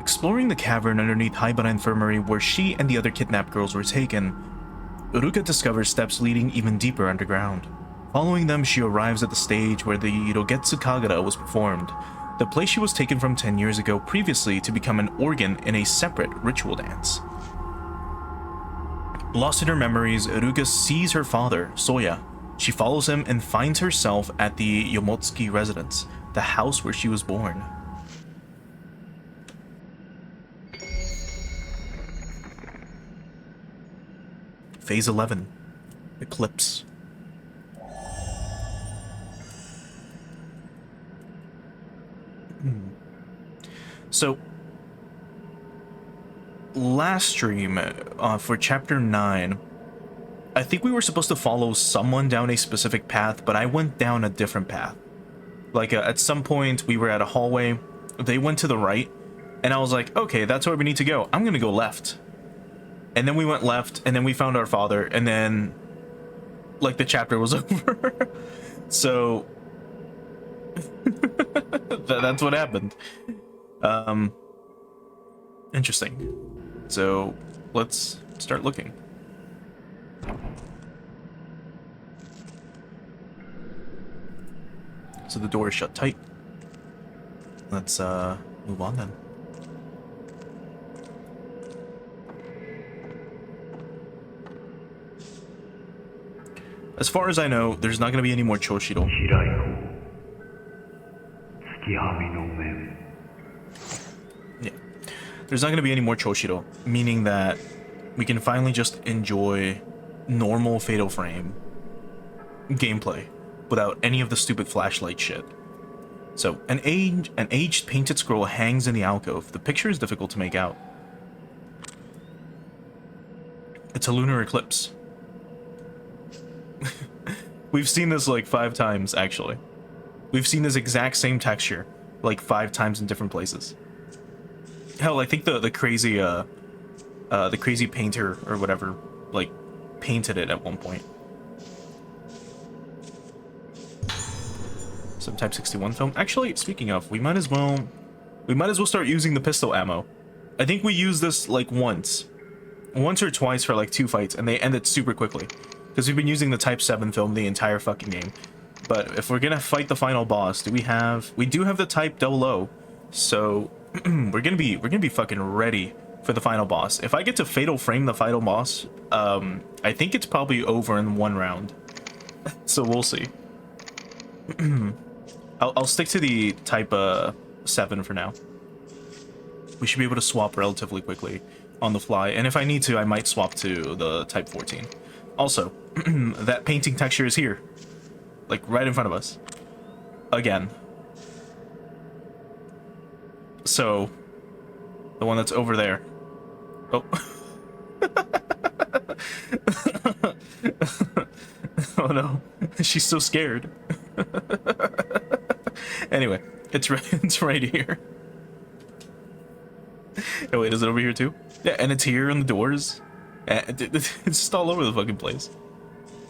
Exploring the cavern underneath Haibara Infirmary where she and the other kidnapped girls were taken, Uruka discovers steps leading even deeper underground. Following them, she arrives at the stage where the Hirogetsu Kagura was performed, the place she was taken from 10 years ago previously to become an organ in a separate ritual dance. Lost in her memories, Uruka sees her father, Soya. She follows him and finds herself at the Yomotsuki residence, the house where she was born. Phase 11. Eclipse. So, last stream, for Chapter 9, I think we were supposed to follow someone down a specific path, but I went down a different path. Like, at some point, we were at a hallway, they went to the right, and I was like, okay, that's where we need to go. I'm gonna go left. And then we went left, and then we found our father, and then, like, the chapter was over. So, that's what happened. Interesting. So, let's start looking. So the door is shut tight. Let's, move on then. As far as I know, there's not going to be any more Choshiro. Yeah. There's not going to be any more Choshiro, meaning that we can finally just enjoy normal Fatal Frame gameplay without any of the stupid flashlight shit. So, an aged painted scroll hangs in the alcove. The picture is difficult to make out. It's a lunar eclipse. We've seen this like 5 times, actually. We've seen this exact same texture like 5 times in different places. Hell, I think the crazy painter or whatever like painted it at one point. Some Type 61 film. Actually, speaking of, we might as well start using the pistol ammo. I think we used this like once or twice for like 2 fights, and they ended super quickly. Because we've been using the Type 7 film the entire fucking game. But if we're gonna fight the final boss, we do have the Type 00, so we're gonna be fucking ready for the final boss. If I get to Fatal Frame the final boss, I think it's probably over in 1 round. So we'll see. I'll stick to the Type 7 for now. We should be able to swap relatively quickly on the fly, and if I need to, I might swap to the Type 14. Also, that painting texture is here. Like, right in front of us. Again. So, the one that's over there. Oh. Oh no. She's so scared. Anyway, it's right here. Oh wait, is it over here too? Yeah, and it's here on the doors. It's just all over the fucking place.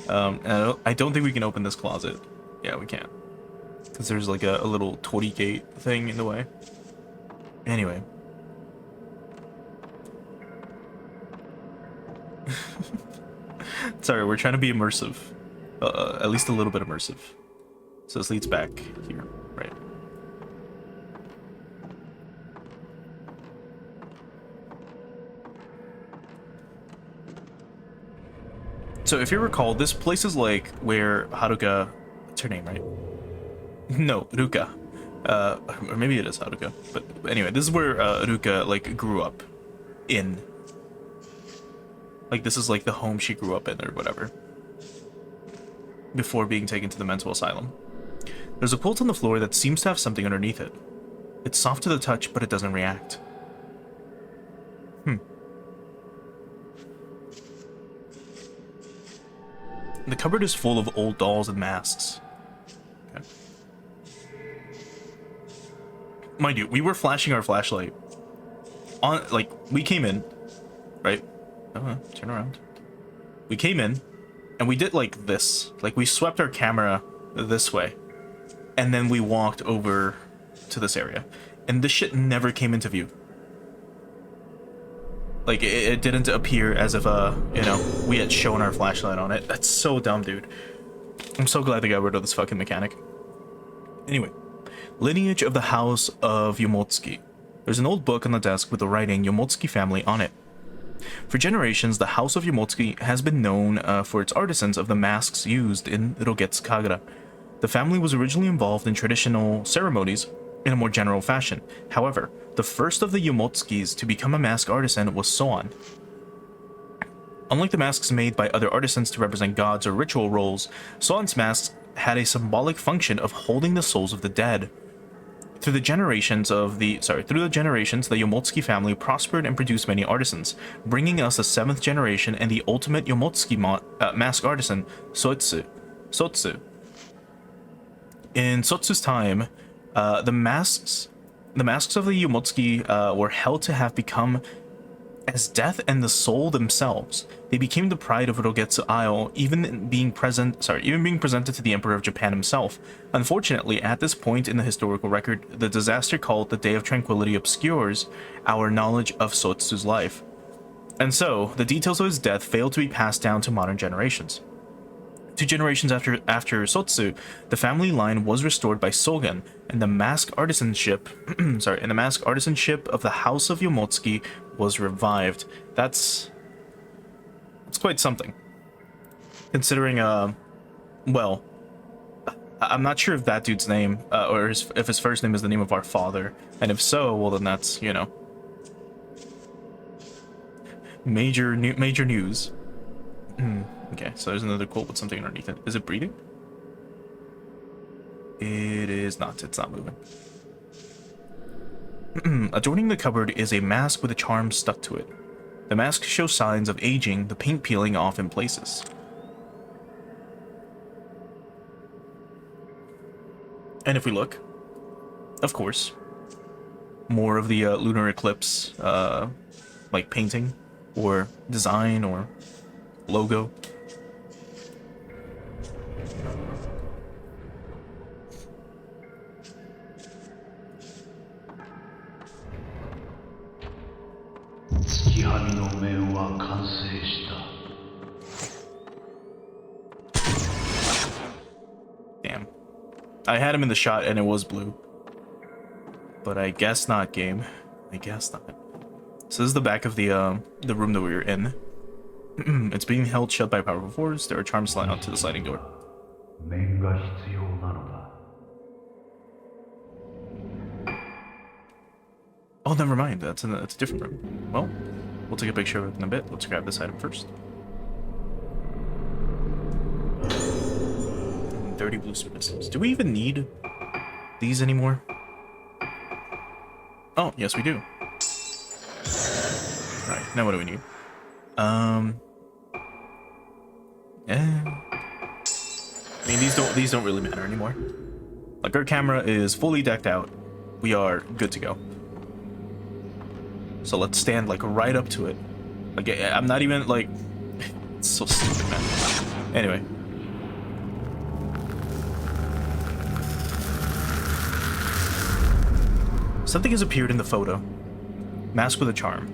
And I don't think we can open this closet. Yeah, we can't. Because there's like a little torii gate thing in the way. Anyway. Sorry, we're trying to be immersive. At least a little bit immersive. So this leads back here, right? So if you recall, this place is like where Haruka, what's her name, right? No, Ruka. Or maybe it is Haruka. But anyway, this is where Ruka like grew up in. Like this is like the home she grew up in or whatever. Before being taken to the mental asylum. There's a quilt on the floor that seems to have something underneath it. It's soft to the touch, but it doesn't react. The cupboard is full of old dolls and masks. Okay. Mind you, we were flashing our flashlight on, like, we came in, right? Turn around. We came in, and we did like this. Like, we swept our camera this way, and then we walked over to this area. And this shit never came into view. Like, it didn't appear as if, you know, we had shown our flashlight on it. That's so dumb, dude. I'm so glad they got rid of this fucking mechanic. Anyway, lineage of the House of Yomotsuki. There's an old book on the desk with the writing Yomotsuki family on it. For generations, the House of Yomotsuki has been known for its artisans of the masks used in Rogetsu-Kagura. The family was originally involved in traditional ceremonies in a more general fashion. However, the first of the Yomotsukis to become a mask artisan was Soan. Unlike the masks made by other artisans to represent gods or ritual roles, Soan's masks had a symbolic function of holding the souls of the dead. Through the generations, the Yomotsuki family prospered and produced many artisans, bringing us the 7th generation and the ultimate Yomotsuki mask artisan, Sotsu. In Sotsu's time, the masks of the Yomotsuki were held to have become as death and the soul themselves. They became the pride of Rogetsu Isle, even being presented to the Emperor of Japan himself. Unfortunately, at this point in the historical record, the disaster called the Day of Tranquility obscures our knowledge of Sotsu's life, and so the details of his death failed to be passed down to modern generations. 2 generations after Sotsu, the family line was restored by Sogen, and the mask artisanship of the House of Yomotsuki was revived. That's quite something. Considering, well, I'm not sure if that dude's name, or if his first name is the name of our father, and if so, well then that's, you know, major news. Okay, so there's another quote with something underneath it. Is it breathing? It is not. It's not moving. Adorning the cupboard is a mask with a charm stuck to it. The mask shows signs of aging, the paint peeling off in places. And if we look, of course, more of the Lunar Eclipse, like painting or design or logo. Damn. I had him in the shot and it was blue. But I guess not, game. I guess not. So this is the back of the room that we were in. It's being held shut by powerful force. There are charms sliding onto the sliding door. Oh, never mind. That's a different room. Well, we'll take a picture of it in a bit. Let's grab this item first. 30 blue submissives. Do we even need these anymore? Oh, yes, we do. Alright, now what do we need? Yeah. I mean, these don't really matter anymore. Like, our camera is fully decked out. We are good to go. So let's stand, like, right up to it. Like, I'm not even, like... It's so stupid, man. Anyway. Something has appeared in the photo. Mask with a charm.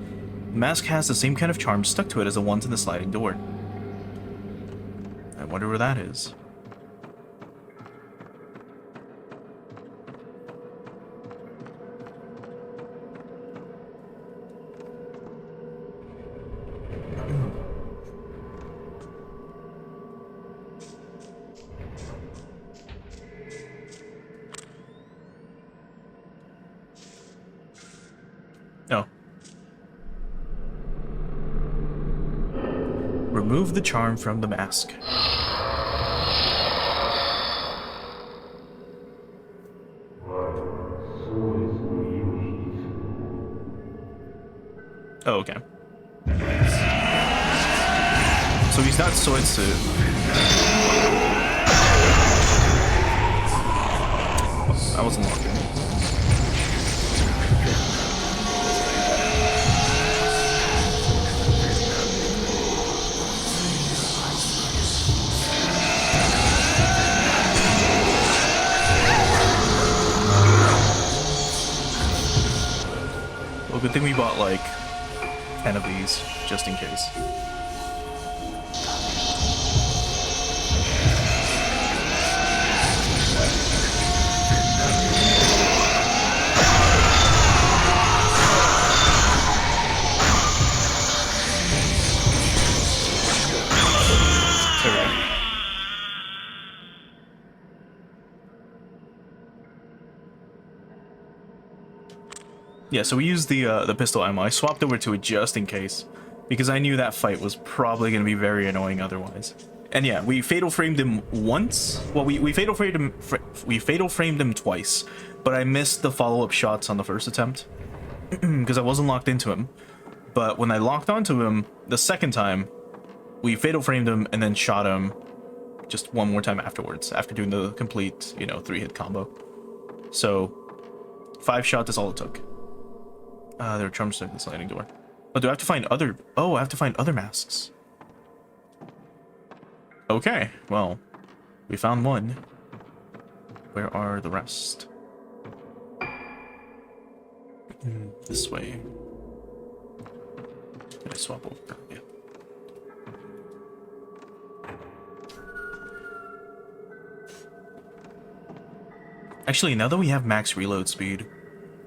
The mask has the same kind of charm stuck to it as the ones in the sliding door. I wonder where that is. Oh. Remove the charm from the mask. Oh, okay. So he's not Soitsu. I wasn't looking. Well, good thing we bought, like, 10 of these, just in case. There we go. Yeah, so we used the pistol ammo. I swapped over to it just in case, because I knew that fight was probably going to be very annoying otherwise. And yeah, we fatal framed him once. Well, we fatal framed him. We fatal framed him twice, but I missed the follow-up shots on the first attempt because I wasn't locked into him. But when I locked onto him the second time, we fatal framed him and then shot him just one more time afterwards, after doing the complete, you know, 3-hit combo. So 5 shots is all it took. There are drumsticks in the sliding door. Oh, do I have to find other... Oh, I have to find other masks. Okay, well, we found one. Where are the rest? This way. Did I swap over? Yeah. Actually, now that we have max reload speed,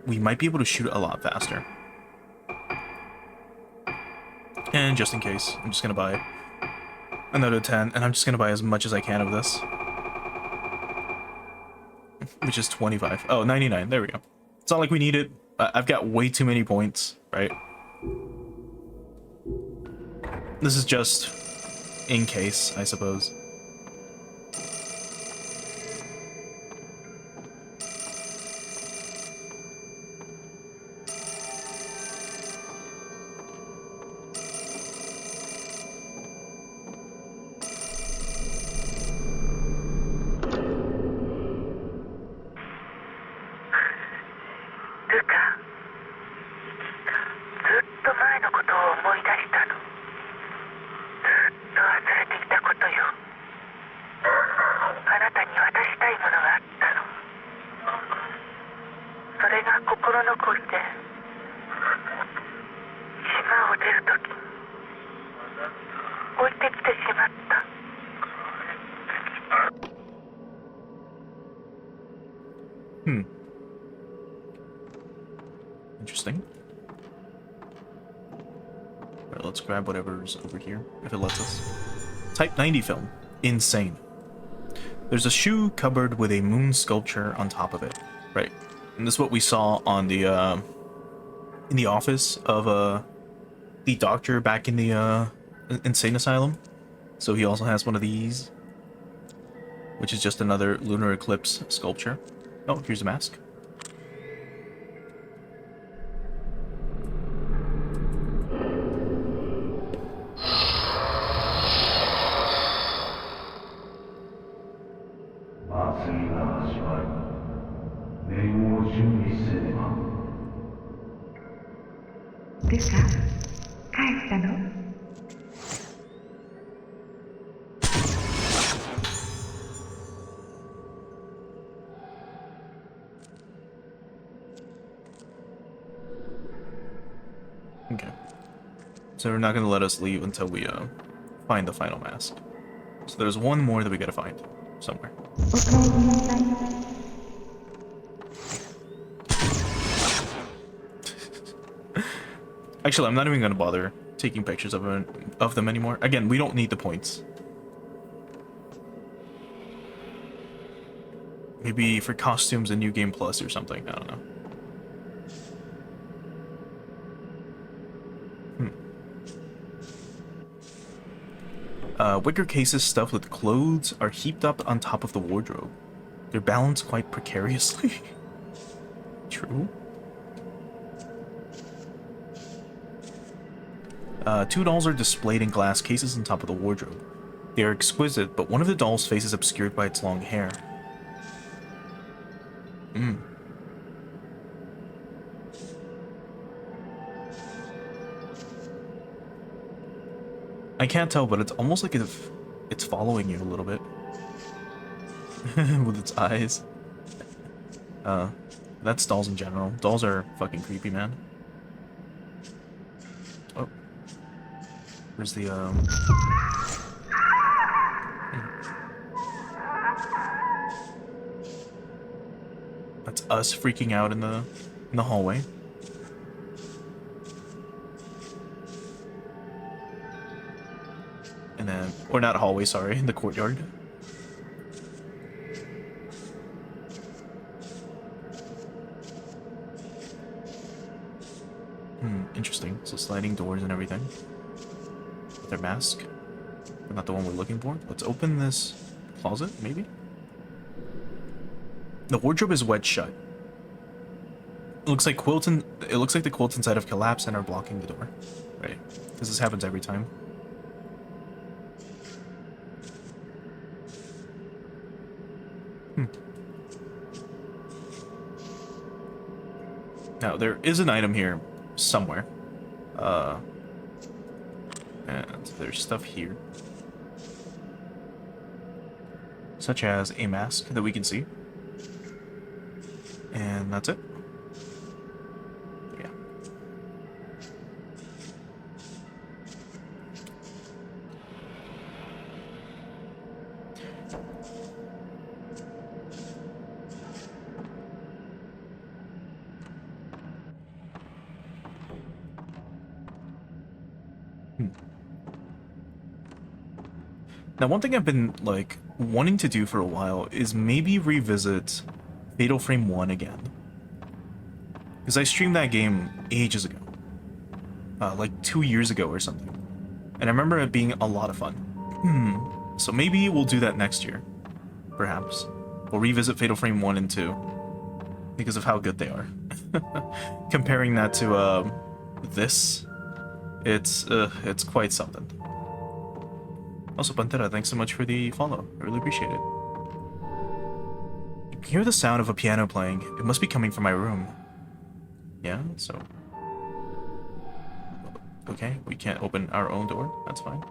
we might be able to shoot a lot faster. And just in case, I'm just gonna buy another 10, and I'm just gonna buy as much as I can of this. Which is 25. Oh, 99. There we go. It's not like we need it. I've got way too many points, right? This is just in case, I suppose. Interesting. Alright, let's grab whatever's over here, if it lets us. Type 90 film. Insane. There's a shoe cupboard with a moon sculpture on top of it. Right. And this is what we saw on the, in the office of, the doctor back in the, insane asylum. So he also has one of these, which is just another Lunar Eclipse sculpture. Oh, here's a mask. Okay. So they're not going to let us leave until we find the final mask. So there's one more that we got to find somewhere. Actually, I'm not even going to bother taking pictures of them anymore. Again, we don't need the points. Maybe for costumes and New Game Plus or something. I don't know. Wicker cases stuffed with clothes are heaped up on top of the wardrobe. They're balanced quite precariously. True. 2 dolls are displayed in glass cases on top of the wardrobe. They are exquisite, but one of the dolls' face is obscured by its long hair. I can't tell, but it's almost like if it's following you a little bit. With its eyes. That's dolls in general. Dolls are fucking creepy, man. Oh. Where's the That's us freaking out in the hallway. And then, or not hallway, sorry, in the courtyard. Interesting. So sliding doors and everything. With their mask. But not the one we're looking for. Let's open this closet, maybe? The wardrobe is wedged shut. It looks like the quilts inside have collapsed and are blocking the door. Right. Because this happens every time. Now, there is an item here somewhere. And there's stuff here. Such as a mask that we can see. And that's it. Yeah. Now, one thing I've been, like, wanting to do for a while is maybe revisit Fatal Frame 1 again. Because I streamed that game ages ago. Like 2 years ago or something. And I remember it being a lot of fun. So maybe we'll do that next year. Perhaps. We'll revisit Fatal Frame 1 and 2. Because of how good they are. Comparing that to, this, it's quite something. Also, Pantera, thanks so much for the follow. I really appreciate it. I can hear the sound of a piano playing. It must be coming from my room. Yeah, so... Okay, we can't open our own door. That's fine.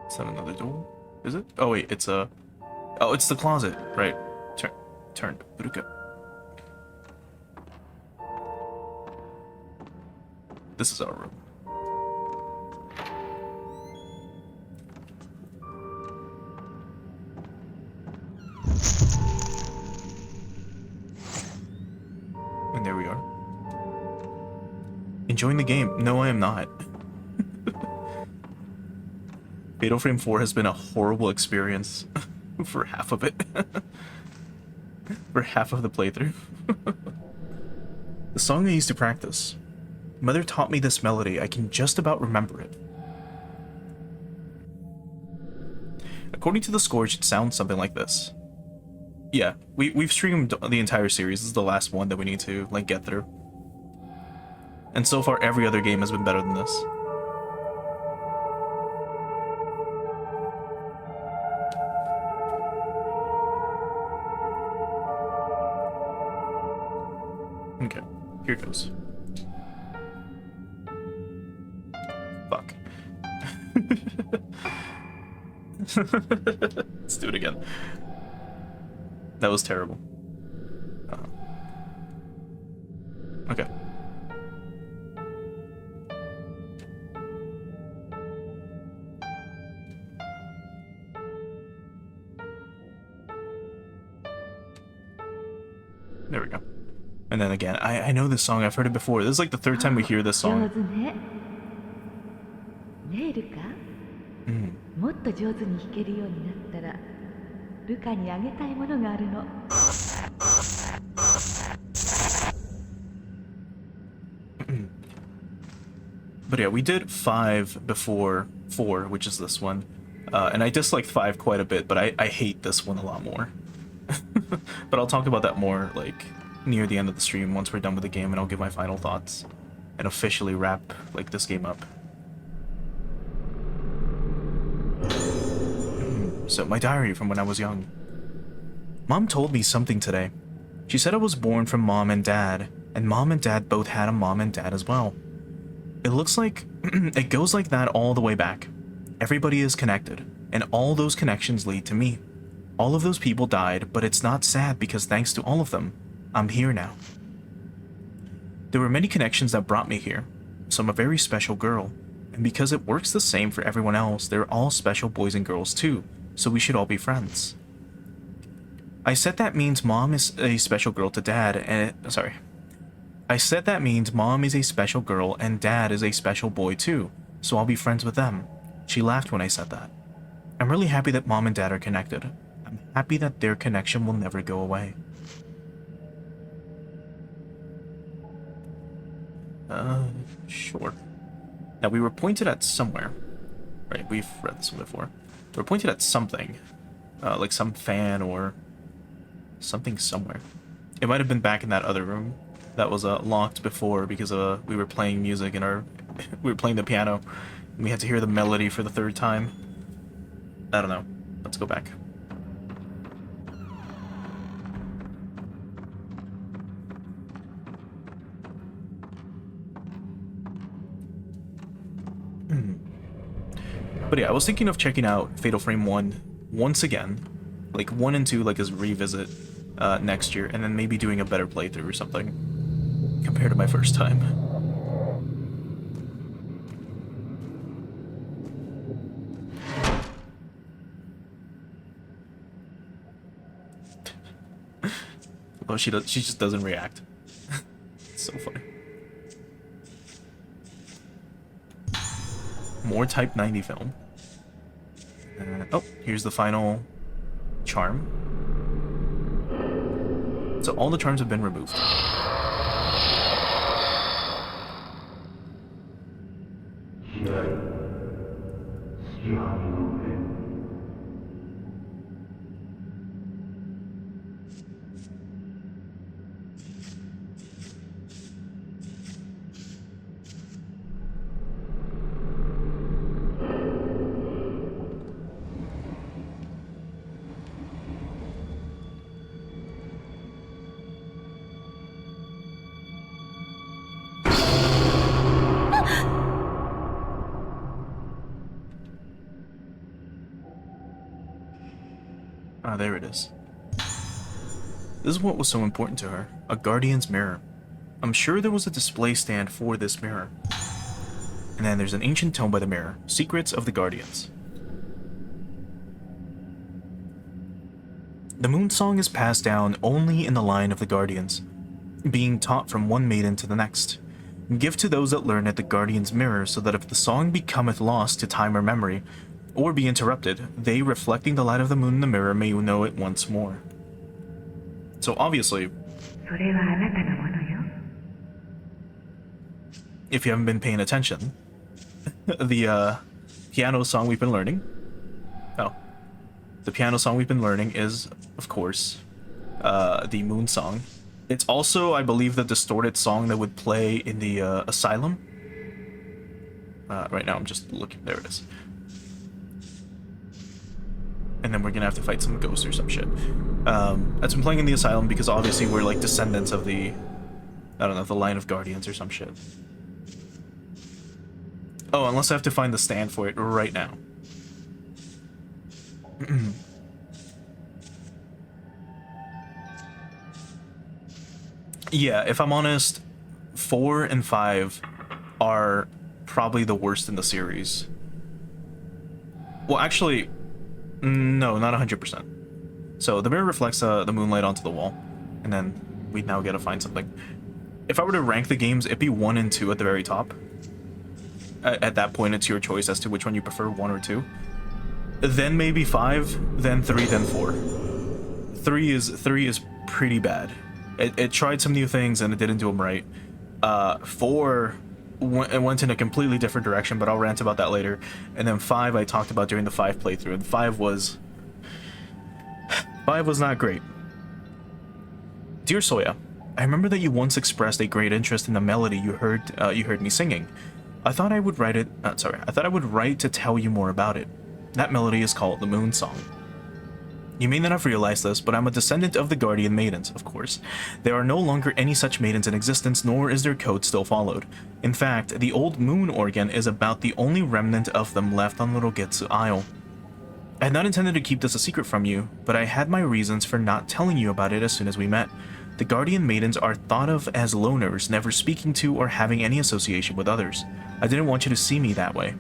Is that another door? Is it? Oh wait, it's a... Oh, it's the closet. Right. Turn. Buruka. This is our room. And there we are. Enjoying the game? No, I am not. Fatal Frame 4 has been a horrible experience for half of it. For half of the playthrough. The song I used to practice. Mother taught me this melody. I can just about remember it. According to the score, it should sound something like this. Yeah, we've streamed the entire series. This is the last one that we need to, like, get through. And so far, every other game has been better than this. Okay, here goes. Fuck. Let's do it again. That was terrible. Okay. There we go. And then again, I know this song. I've heard it before. This is like the third time we hear this song. But yeah, we did 5 before 4, which is this one. And I disliked 5 quite a bit, but I hate this one a lot more. But I'll talk about that more, like, near the end of the stream once we're done with the game, and I'll give my final thoughts and officially wrap, like, this game up. So, my diary from when I was young. Mom told me something today. She said I was born from mom and dad both had a mom and dad as well. It looks like it goes like that all the way back. Everybody is connected, and all those connections lead to me. All of those people died, but it's not sad because thanks to all of them, I'm here now. There were many connections that brought me here, so I'm a very special girl. And because it works the same for everyone else, they're all special boys and girls too, so we should all be friends. I said that means mom is a special girl to dad, and... sorry. I said that means mom is a special girl and dad is a special boy too, so I'll be friends with them. She laughed when I said that. I'm really happy that mom and dad are connected. I'm happy that their connection will never go away. Sure. Now, we were pointed at somewhere. Right, we've read this one before. We were pointed at something. Like some fan or something somewhere. It might have been back in that other room that was locked before because we were playing music and we were playing the piano. And we had to hear the melody for the third time. I don't know. Let's go back. But yeah, I was thinking of checking out Fatal Frame 1 once again. Like 1 and 2 like as a revisit next year, and then maybe doing a better playthrough or something compared to my first time. Oh, she just doesn't react. It's so funny. More Type 90 film. Oh, here's the final charm. So all the charms have been removed. Ah, there it is. This is what was so important to her. A guardian's mirror. I'm sure there was a display stand for this mirror. And then there's an ancient tome by the mirror. Secrets of the Guardians. The moon song is passed down only in the line of the Guardians, being taught from one maiden to the next. Give to those that learn at the Guardian's mirror, so that if the song becometh lost to time or memory, or be interrupted, they, reflecting the light of the moon in the mirror, may know it once more. So obviously, if you haven't been paying attention, the piano song we've been learning... Oh. The piano song we've been learning is, of course, the moon song. It's also, I believe, the distorted song that would play in the asylum. Right now I'm just looking... There it is. And then we're gonna have to fight some ghosts or some shit. That's been playing in the asylum because obviously we're like descendants of the... I don't know, the line of guardians or some shit. Oh, unless I have to find the stand for it right now. Yeah, if I'm honest, 4 and 5 are probably the worst in the series. Well, actually... No, not 100%. So the mirror reflects the moonlight onto the wall, and then we now gotta find something. If I were to rank the games, it'd be 1 and 2 at the very top. At that point, it's your choice as to which one you prefer, 1 or 2. Then maybe 5, then 3, then 4. 3 is pretty bad. It tried some new things and it didn't do them right. 4... It went in a completely different direction, but I'll rant about that later. And then 5 I talked about during the 5 playthrough, and 5 was not great. Dear Soya, I remember that you once expressed a great interest in the melody you heard me singing. I thought I would write to tell you more about it. That melody is called the Moon Song. You may not have realized this, but I'm a descendant of the Guardian Maidens, of course. There are no longer any such maidens in existence, nor is their code still followed. In fact, the old moon organ is about the only remnant of them left on Little Getsu Isle. I had not intended to keep this a secret from you, but I had my reasons for not telling you about it as soon as we met. The guardian maidens are thought of as loners, never speaking to or having any association with others. I didn't want you to see me that way.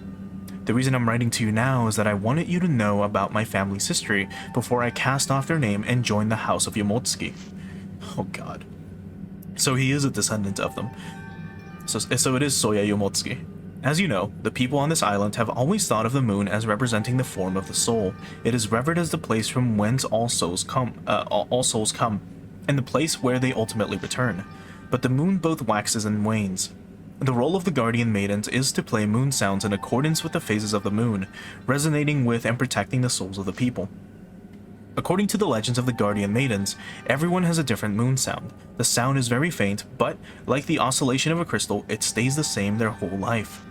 The reason I'm writing to you now is that I wanted you to know about my family's history before I cast off their name and joined the House of Yomotsuki. Oh god. So he is a descendant of them. So it is Soya Yomotsuki. As you know, the people on this island have always thought of the moon as representing the form of the soul. It is revered as the place from whence all souls come, and the place where they ultimately return. But the moon both waxes and wanes. The role of the guardian maidens is to play moon sounds in accordance with the phases of the moon, resonating with and protecting the souls of the people. According to the legends of the guardian maidens, everyone has a different moon sound. The sound is very faint, but, like the oscillation of a crystal, it stays the same their whole life.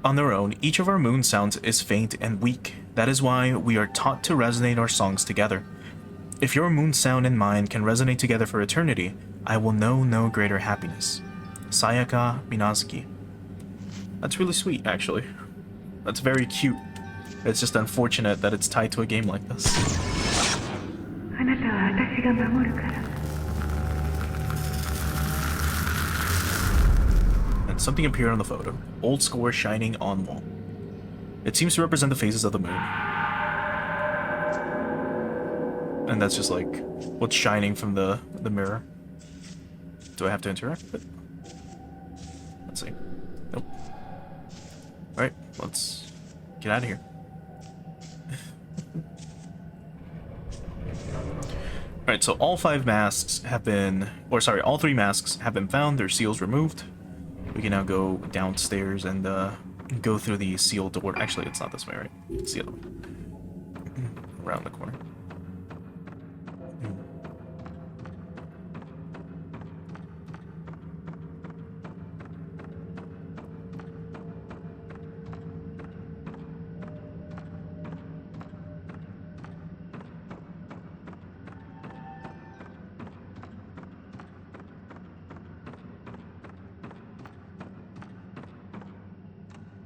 On their own, each of our moon sounds is faint and weak. That is why we are taught to resonate our songs together. If your moon sound and mine can resonate together for eternity, I will know no greater happiness. Sayaka Minazuki. That's really sweet, actually. That's very cute. It's just unfortunate that it's tied to a game like this. And something appeared on the photo. Old score shining on wall. It seems to represent the phases of the moon. And that's just like what's shining from the mirror. Do I have to interact with it? Let's see. Nope. Alright, let's get out of here. Alright, so all 5 masks have been, or sorry, all 3 masks have been found, their seals removed. We can now go downstairs and go through the sealed door. Actually, it's not this way, right? It's the other way. Around the corner.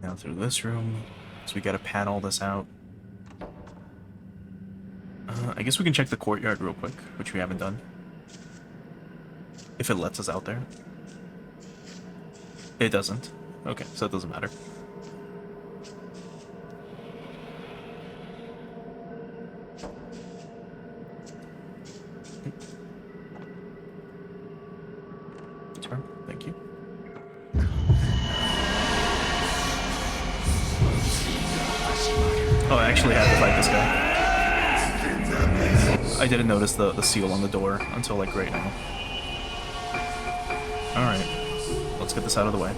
Now through this room, so we gotta pad all this out. I guess we can check the courtyard real quick, which we haven't done. If it lets us out there. It doesn't. Okay, so it doesn't matter. Turn, thank you. Oh, I actually had to fight this guy. I didn't notice the seal on the door until like right now. Alright, let's get this out of the way.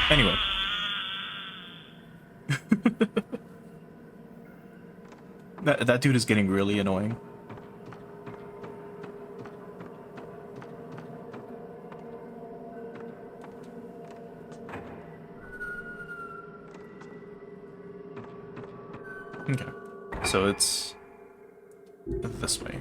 Anyway. That dude is getting really annoying. Okay. So it's this way.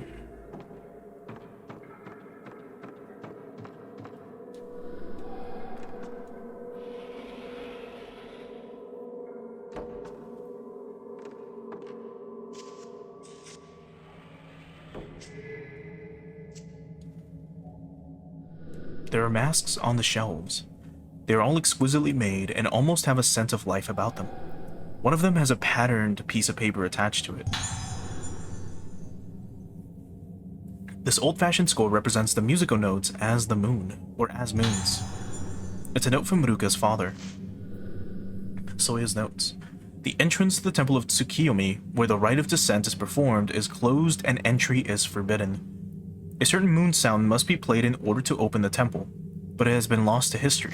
There are masks on the shelves. They are all exquisitely made and almost have a sense of life about them. One of them has a patterned piece of paper attached to it. This old-fashioned score represents the musical notes as the moon, or as moons. It's a note from Ruka's father. Soya's notes. The entrance to the temple of Tsukiyomi, where the rite of descent is performed, is closed and entry is forbidden. A certain moon sound must be played in order to open the temple, but it has been lost to history.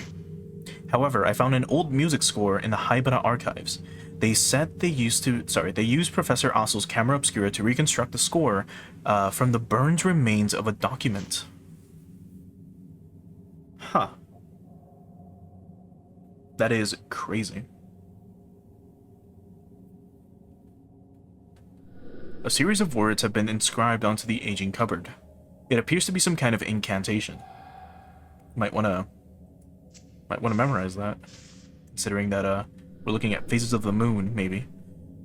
However, I found an old music score in the Haibara archives. They said they used Professor Aso's camera obscura to reconstruct the score from the burned remains of a document. Huh. That is crazy. A series of words have been inscribed onto the aging cupboard. It appears to be some kind of incantation. Might wanna memorize that. Considering that we're looking at phases of the moon, maybe.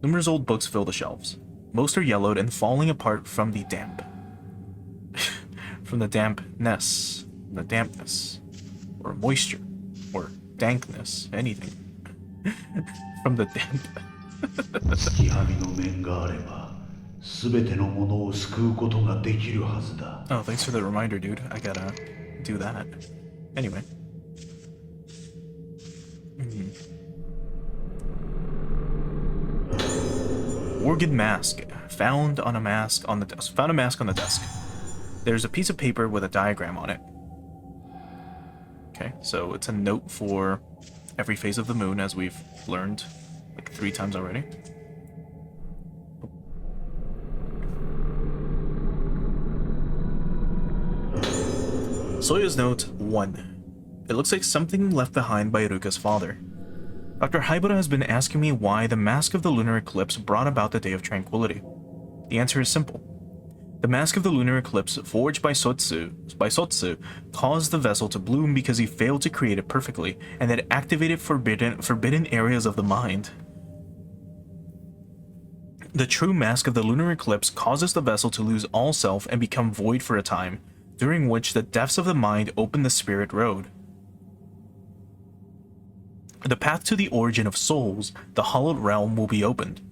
Numerous old books fill the shelves. Most are yellowed and falling apart from the damp. From the dampness. Or moisture. Or dankness. Anything. From the damp. Oh, thanks for the reminder, dude. I gotta do that. Anyway. Organ mask. Found a mask on the desk. There's a piece of paper with a diagram on it. Okay, so it's a note for every phase of the moon, as we've learned like 3 times already. Soya's note 1. It looks like something left behind by Iruka's father. Dr. Haibara has been asking me why the mask of the lunar eclipse brought about the Day of Tranquility. The answer is simple. The mask of the lunar eclipse, forged by Sotsu, caused the vessel to bloom because he failed to create it perfectly, and that activated forbidden areas of the mind. The true mask of the lunar eclipse causes the vessel to lose all self and become void for a time, during which the depths of the mind open the spirit road. The path to the origin of souls, the hallowed realm, will be opened.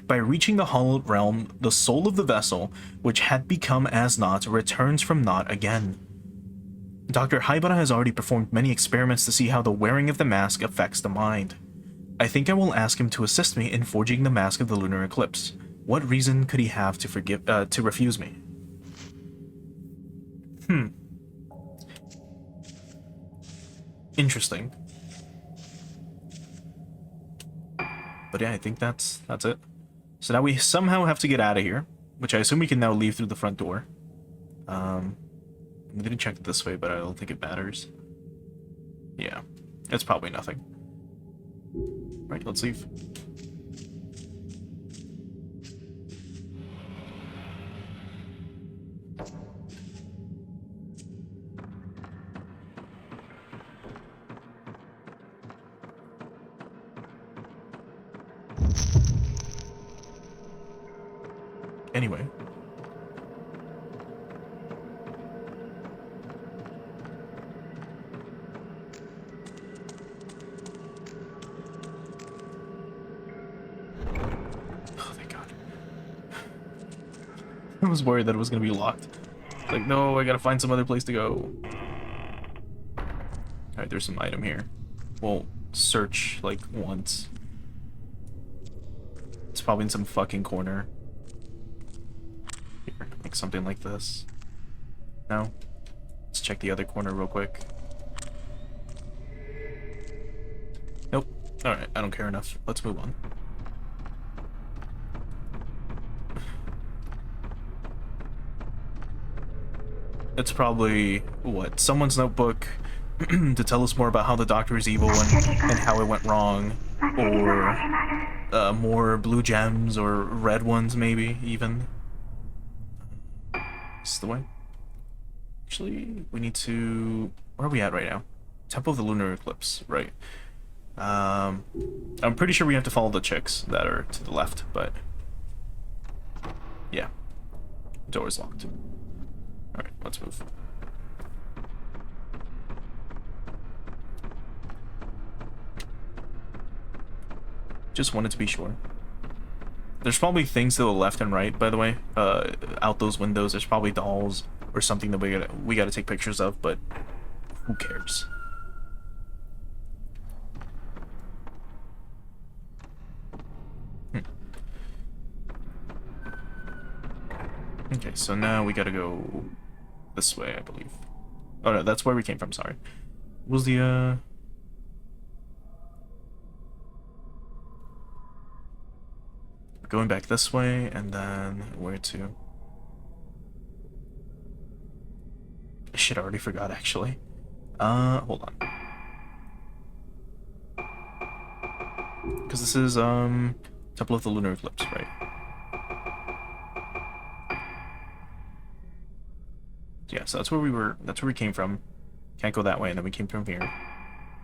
By reaching the hallowed realm, the soul of the vessel, which had become as naught, returns from naught again. Dr. Haibara has already performed many experiments to see how the wearing of the mask affects the mind. I think I will ask him to assist me in forging the mask of the lunar eclipse. What reason could he have to refuse me? Interesting. But yeah, I think that's it. So now we somehow have to get out of here, which I assume we can now leave through the front door. I'm gonna check it this way, but I don't think it matters. Yeah, it's probably nothing. Right, let's leave. Anyway. Oh, thank God. I was worried that it was going to be locked. Like, no, I gotta find some other place to go. Alright, there's some item here. We'll search, like, once. It's probably in some fucking corner. Here, like something like this. No? Let's check the other corner real quick. Nope. Alright, I don't care enough. Let's move on. It's probably, what, someone's notebook to tell us more about how the Doctor is evil and how it went wrong. Or more blue gems or red ones, maybe, even. This is the way. Actually, we need to... Where are we at right now? Temple of the Lunar Eclipse, right. I'm pretty sure we have to follow the chicks that are to the left, but... Yeah. Door is locked. Alright, let's move. Just wanted to be sure. There's probably things to the left and right, by the way. Out those windows, there's probably dolls or something that we gotta take pictures of, but who cares? Okay, so now we gotta go this way, I believe. Oh no, that's where we came from, sorry. What was the, going back this way, and then where to? Shit, I already forgot, actually. Hold on. Because this is, Temple of the Lunar Eclipse, right? Yeah, so that's where we came from. Can't go that way, and then we came from here.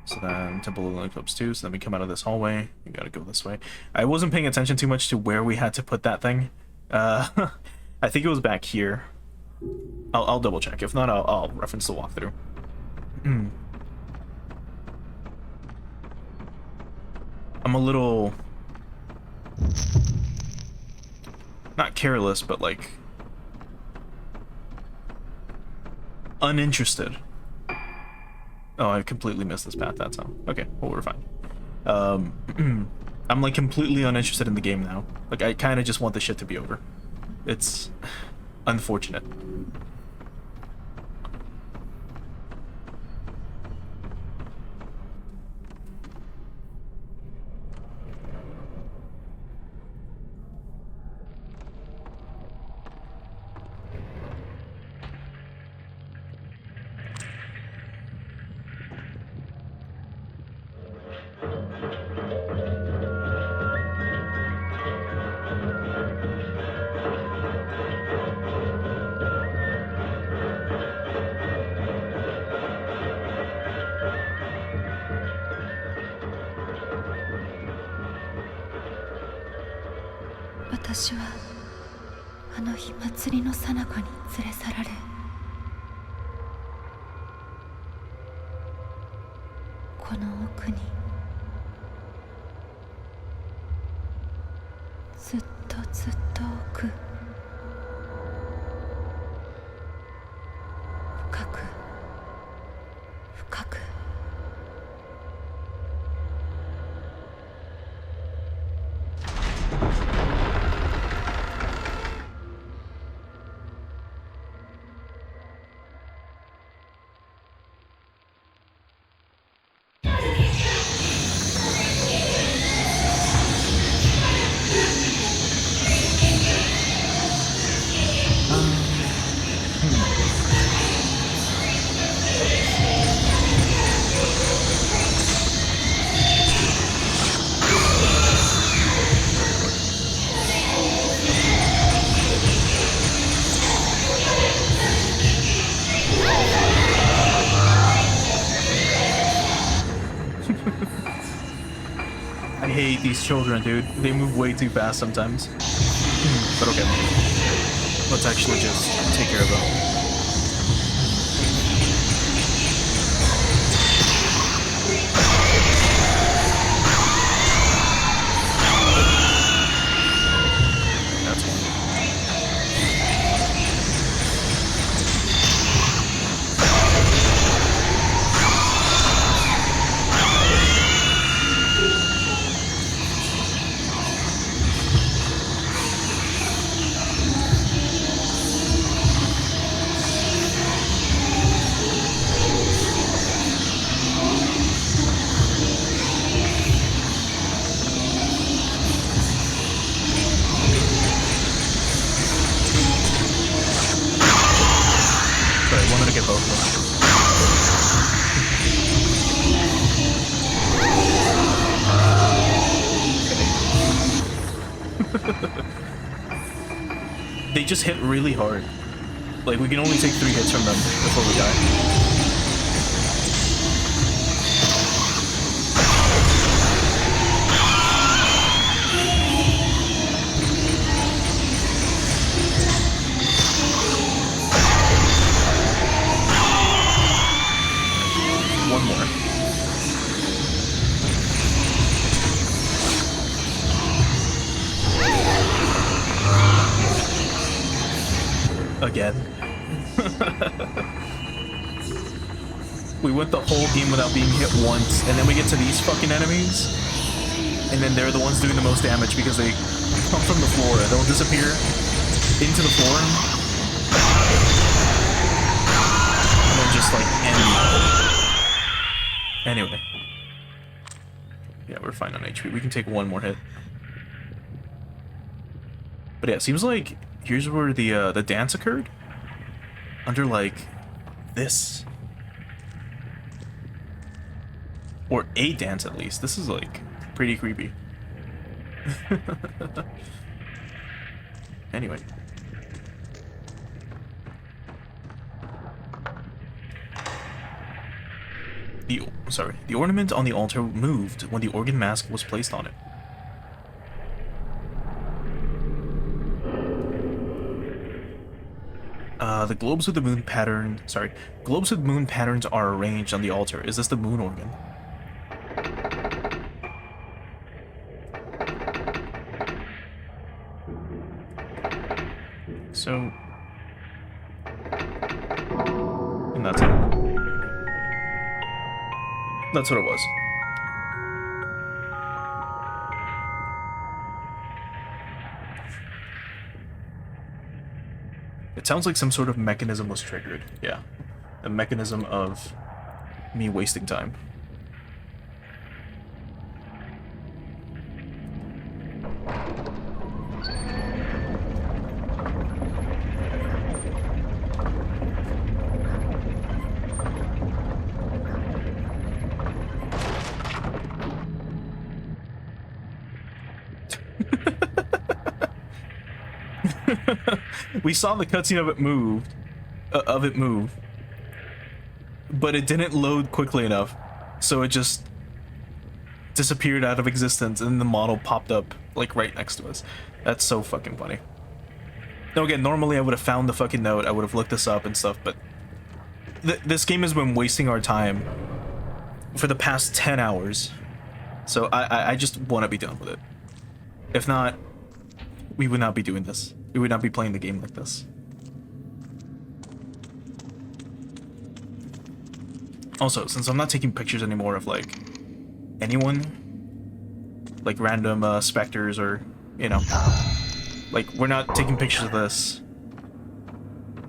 So then Temple of the Lunar Eclipse 2, so then we come out of this hallway. We gotta go this way. I wasn't paying attention too much to where we had to put that thing. I think it was back here. I'll double check. If not, I'll reference the walkthrough. I'm a little... not careless, but like... uninterested. Oh, I completely missed this path, that's all. Okay, well, we're fine. I'm like completely uninterested in the game now. Like, I kind of just want this shit to be over. It's unfortunate.私はあの日祭りの最中に連れ去られ、この奥にずっとずっと奥、深く深くI hate these children, dude. They move way too fast sometimes. But okay. Let's actually just take care of them. That's fine. Sorry, I wanted to get both of them. They just hit really hard. Like, we can only take 3 hits from them before we die. One more. Again. We went the whole game without being hit once, and then we get to these fucking enemies, and then they're the ones doing the most damage because they come from the floor. They'll disappear into the floor, and then just like end. Anyway. Yeah, we're fine on HP. We can take one more hit. But yeah, it seems like here's where the dance occurred. Under like this. Or a dance at least. This is like pretty creepy. Anyway. The ornament on the altar moved when the organ mask was placed on it. The globes with the moon pattern, globes with moon patterns are arranged on the altar. Is this the moon organ? So, and that's it. That's what it was. It sounds like some sort of mechanism was triggered. Yeah. A mechanism of me wasting time. We saw the cutscene of it move, but it didn't load quickly enough, so it just disappeared out of existence, and the model popped up like right next to us. That's so fucking funny. Now again, normally I would have found the fucking note, I would have looked this up and stuff, but this game has been wasting our time for the past 10 hours, so I just want to be done with it. If not, we would not be doing this. We would not be playing the game like this. Also, since I'm not taking pictures anymore of, like, anyone, like random specters or, you know, like, we're not taking pictures of this.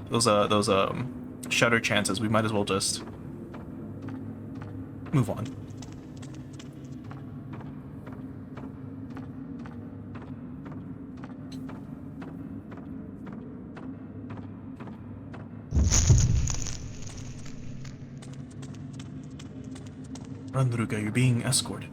Those shutter chances, we might as well just move on. Run, Ruka, you're being escorted.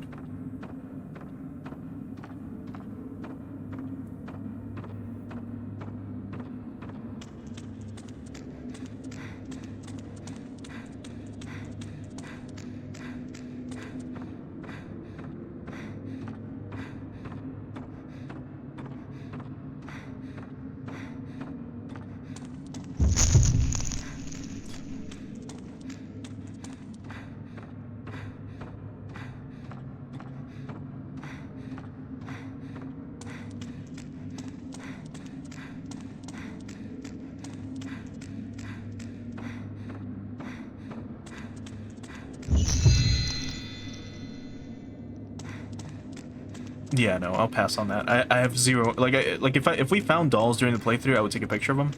Yeah, no, I'll pass on that. I have zero, like, if we found dolls during the playthrough, I would take a picture of them.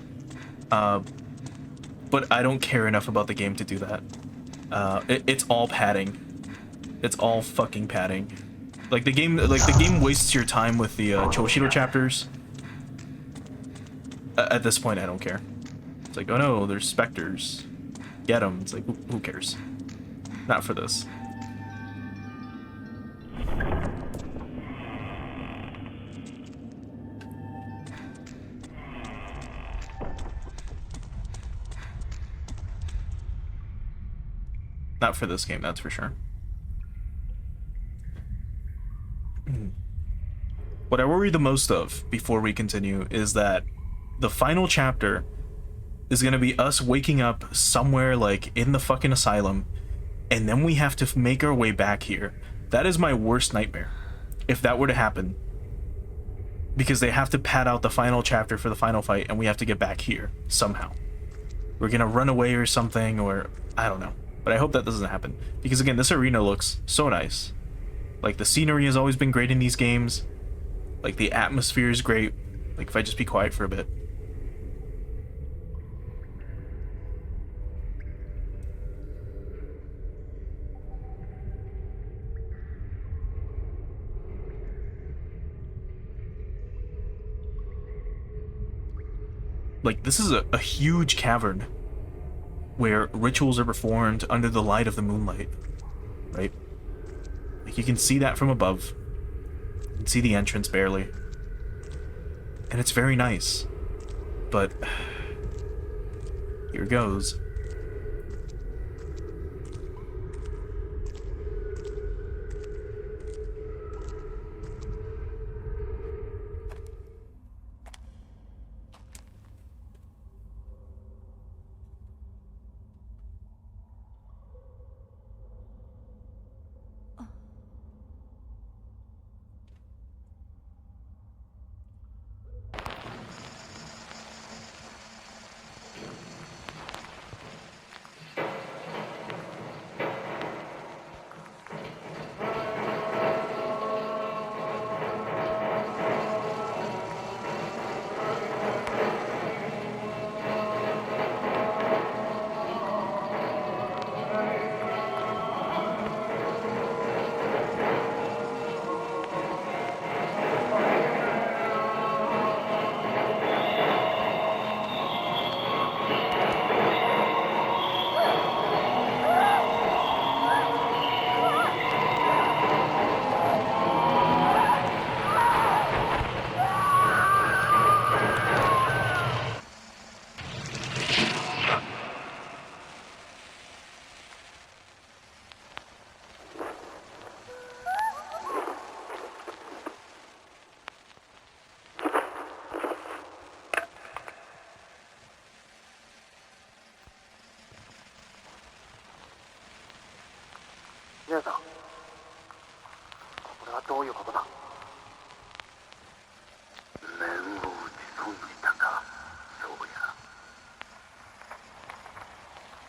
But I don't care enough about the game to do that. It's all padding. It's all fucking padding. Like the game wastes your time with the Choshiro chapters. At this point, I don't care. It's like, oh no, there's specters. Get them. It's like, who cares? Not for this. Not for this game, that's for sure. What I worry the most of before we continue is that the final chapter is going to be us waking up somewhere like in the fucking asylum, and then we have to make our way back here. That is my worst nightmare, if that were to happen. Because they have to pad out the final chapter for the final fight, and we have to get back here somehow. We're going to run away or something, or I don't know. But I hope that doesn't happen. Because again, this arena looks so nice. Like, the scenery has always been great in these games. Like, the atmosphere is great. Like, if I just be quiet for a bit. Like, this is a huge cavern where rituals are performed under the light of the moonlight, right? Like, you can see that from above. You can see the entrance barely. And it's very nice. But here goes.姉さん、これはどういうことだ。面を打ち損じたか、そうや。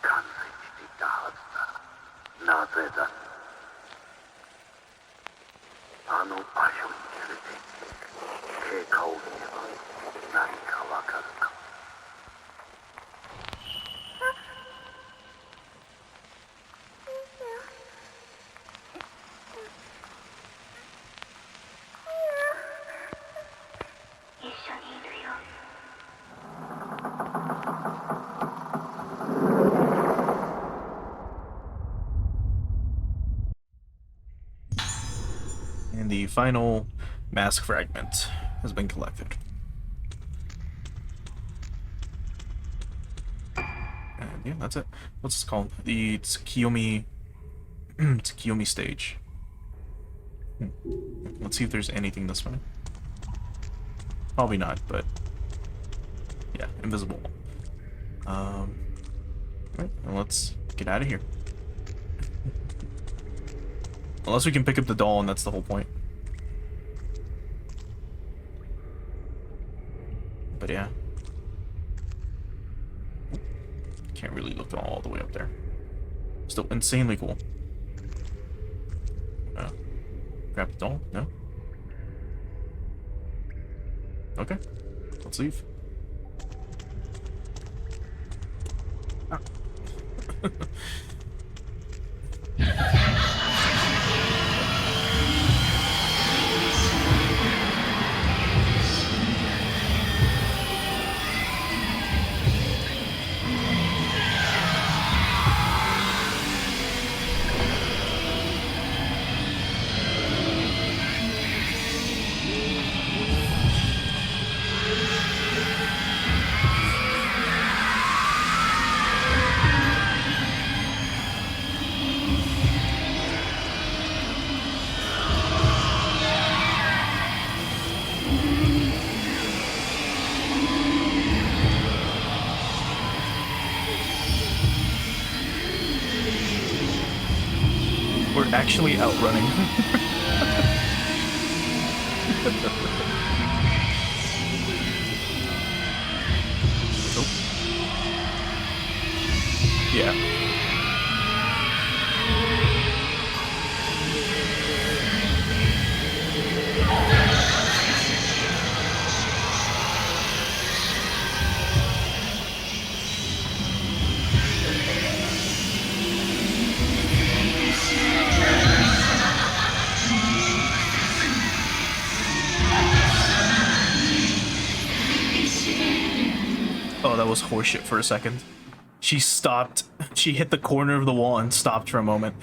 完成していたはずだ。なぜだ。あの場所に連れて経過を見れば何かわかるか。And the final mask fragment has been collected. And yeah, that's it. What's this called? The Tsukiyomi Tsukiyomi stage. Let's see if there's anything this way. Probably not, but yeah, invisible. Right, and let's get out of here. Unless we can pick up the doll, and that's the whole point. But yeah. Can't really look all the way up there. Still insanely cool. Grab the doll? No? Okay. Let's leave. Ah. We're actually outrunning. Oh. Yeah. Oh, that was horseshit for a second. She stopped. She hit the corner of the wall and stopped for a moment.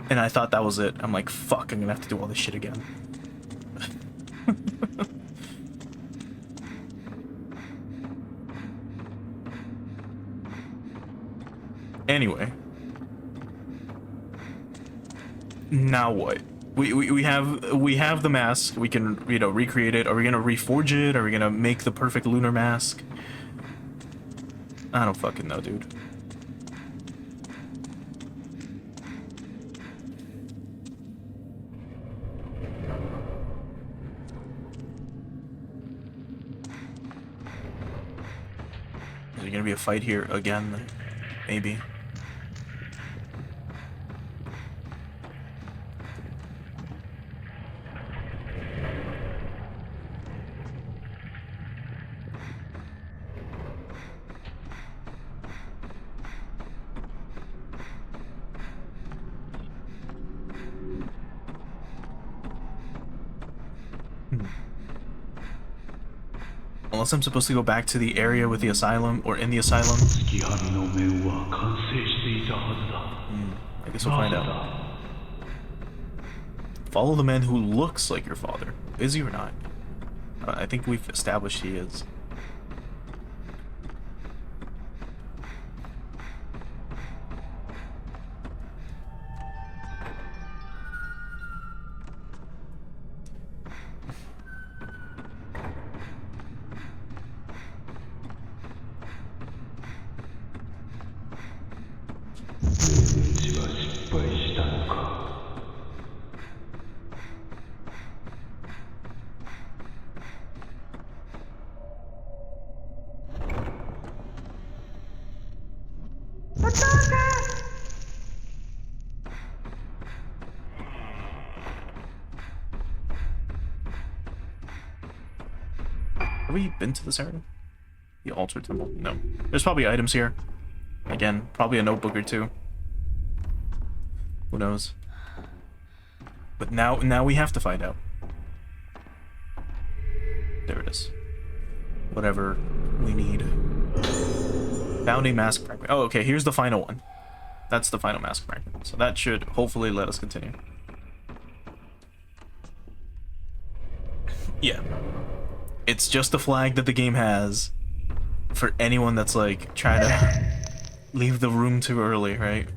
And I thought that was it. I'm like, fuck, I'm gonna have to do all this shit again. Anyway. Now what? We have the mask. We can, you know, recreate it. Are we gonna reforge it? Are we gonna make the perfect lunar mask? I don't fucking know, dude. Is there gonna be a fight here again? Maybe. Unless I'm supposed to go back to the area with the asylum, or in the asylum. I guess we'll find out. Follow the man who looks like your father. Is he or not? I think we've established he is. Have we been to this area? The altar temple? No. There's probably items here. Again, probably a notebook or two. Who knows? But now we have to find out. There it is. Whatever we need. Found a mask fragment. Oh, okay, here's the final one. That's the final mask fragment. So that should hopefully let us continue. Yeah. It's just a flag that the game has for anyone that's like trying to leave the room too early, right?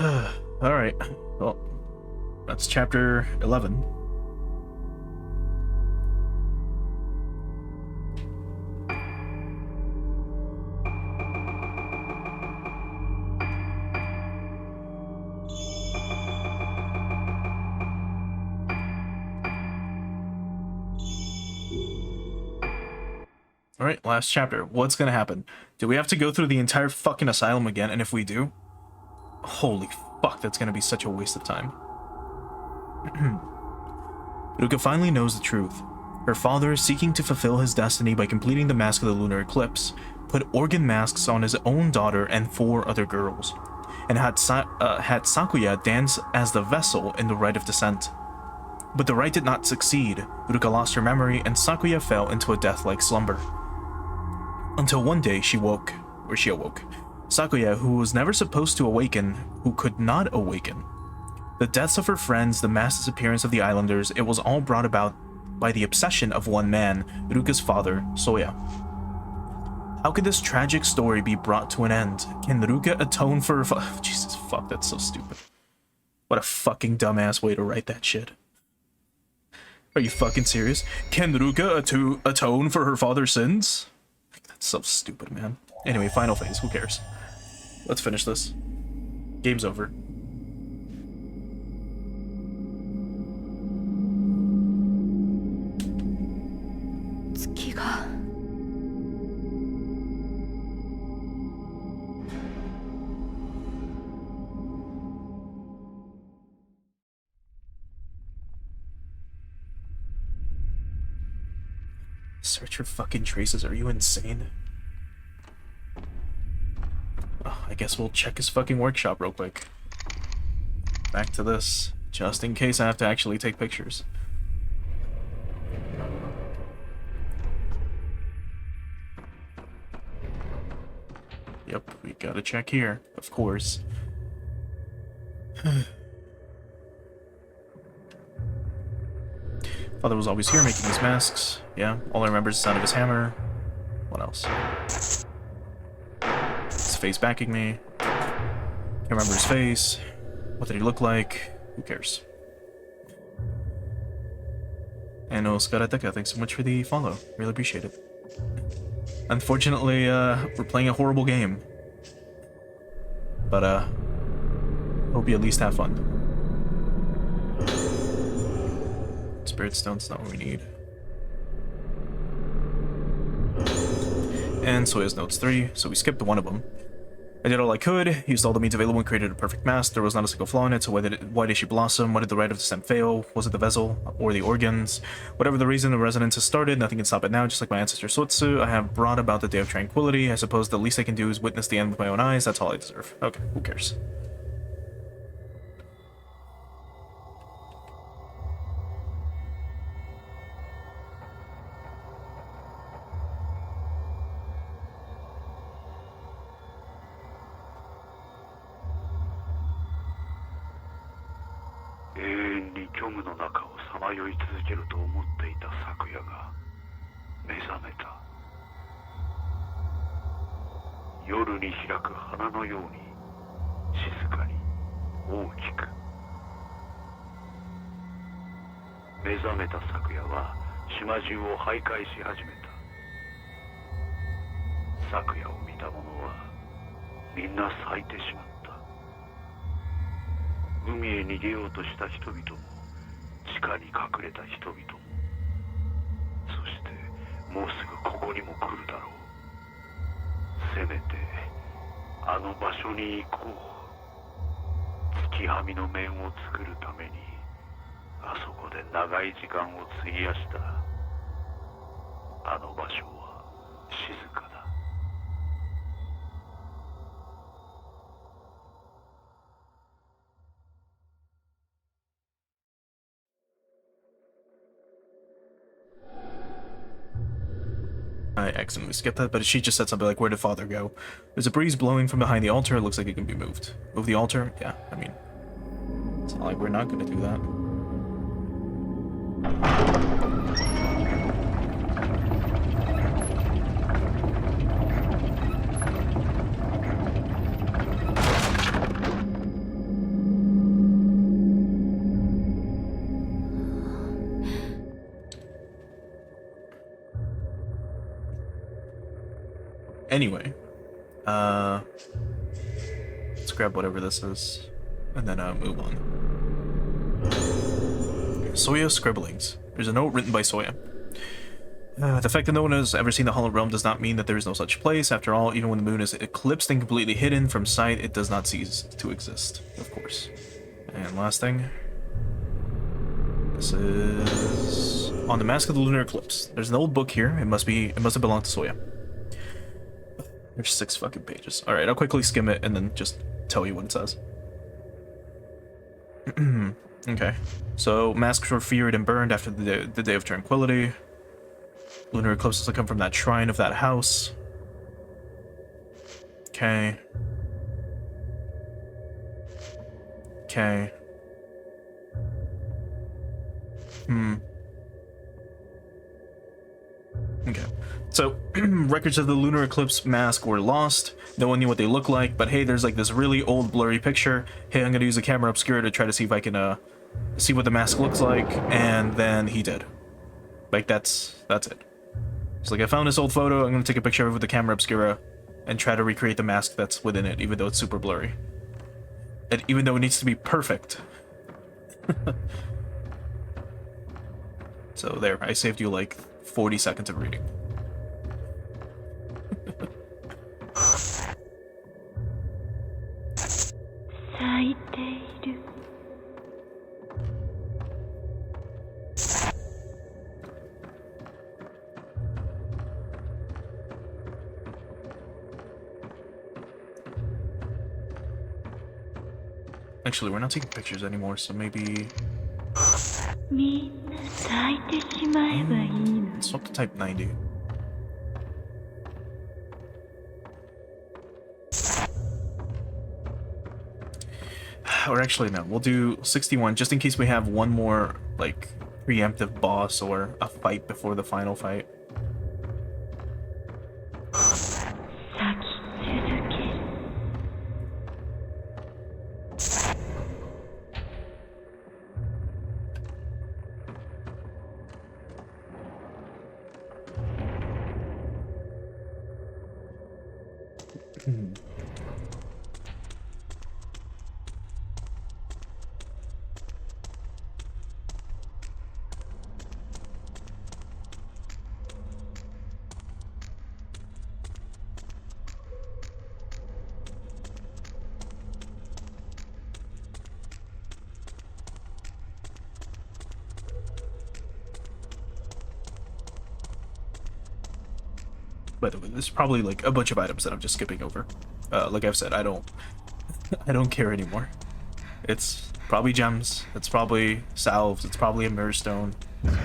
Alright. Well, that's chapter 11. Alright, last chapter. What's gonna happen? Do we have to go through the entire fucking asylum again? And if we do, holy fuck, that's gonna be such a waste of time. Ruka finally knows the truth. Her father, seeking to fulfill his destiny by completing the mask of the Lunar Eclipse, put organ masks on his own daughter and 4 other girls, and had Sakuya dance as the vessel in the rite of descent. But the rite did not succeed. Ruka lost her memory, and Sakuya fell into a death-like slumber. Until one day she awoke. Sakuya, who was never supposed to awaken, who could not awaken. The deaths of her friends, the mass disappearance of the islanders, it was all brought about by the obsession of one man, Ruka's father, Soya. How could this tragic story be brought to an end? Can Ruka atone for her Jesus, fuck, that's so stupid. What a fucking dumbass way to write that shit. Are you fucking serious? Can Ruka atone for her father's sins? That's so stupid, man. Anyway, final phase, who cares? Let's finish this. Game's over. Search for fucking traces, are you insane? Oh, I guess we'll check his fucking workshop real quick. Back to this, just in case I have to actually take pictures. Yep, we gotta check here, of course. Father was always here making these masks. Yeah, all I remember is the sound of his hammer. What else? His face backing me. Can't remember his face. What did he look like? Who cares? And Oscar Ataka, thanks so much for the follow. Really appreciate it. Unfortunately, we're playing a horrible game. But, hope you at least have fun. Spirit Stone's not what we need. And Soya's notes 3, so we skipped one of them. I did all I could, used all the means available and created a perfect mask. There was not a single flaw in it, so why did she blossom? Why did the rite of descent fail? Was it the vessel or the organs? Whatever the reason, the resonance has started, nothing can stop it now, just like my ancestor Sotsu. I have brought about the day of tranquility. I suppose the least I can do is witness the end with my own eyes. That's all I deserve. Okay, who cares? I accidentally skipped that, but she just said something like, where did father go? There's a breeze blowing from behind the altar. It looks like it can be moved. Move the altar? Yeah, I mean, it's not like we're not going to do that. Anyway, let's grab whatever this is, and then move on. Soya scribblings. There's a note written by Soya. The fact that no one has ever seen the Hollow Realm does not mean that there is no such place. After all, even when the moon is eclipsed and completely hidden from sight, it does not cease to exist, of course. And last thing. This is on the Mask of the Lunar Eclipse. There's an old book here. It must have belonged to Soya. There's 6 fucking pages. Alright, I'll quickly skim it and then just tell you what it says. Okay. So, masks were feared and burned after the day of tranquility. Lunar eclipses that come from that shrine of that house. Okay. Okay. Okay. So, records of the lunar eclipse mask were lost. No one knew what they looked like, but hey, there's like this really old blurry picture. Hey, I'm gonna use a camera obscura to try to see if I can see what the mask looks like, and then he did. Like that's it. So like I found this old photo, I'm gonna take a picture of it with the camera obscura and try to recreate the mask that's within it, even though it's super blurry. And even though it needs to be perfect. So there, I saved you like 40 seconds of reading. Actually, we're not taking pictures anymore, so maybe... Swap to type 90. Or actually, no, we'll do 61, just in case we have one more, like, preemptive boss or a fight before the final fight. By the way, there's probably like a bunch of items that I'm just skipping over. Like I've said, I don't care anymore. It's probably gems. It's probably salves. It's probably a mirror stone. Who cares?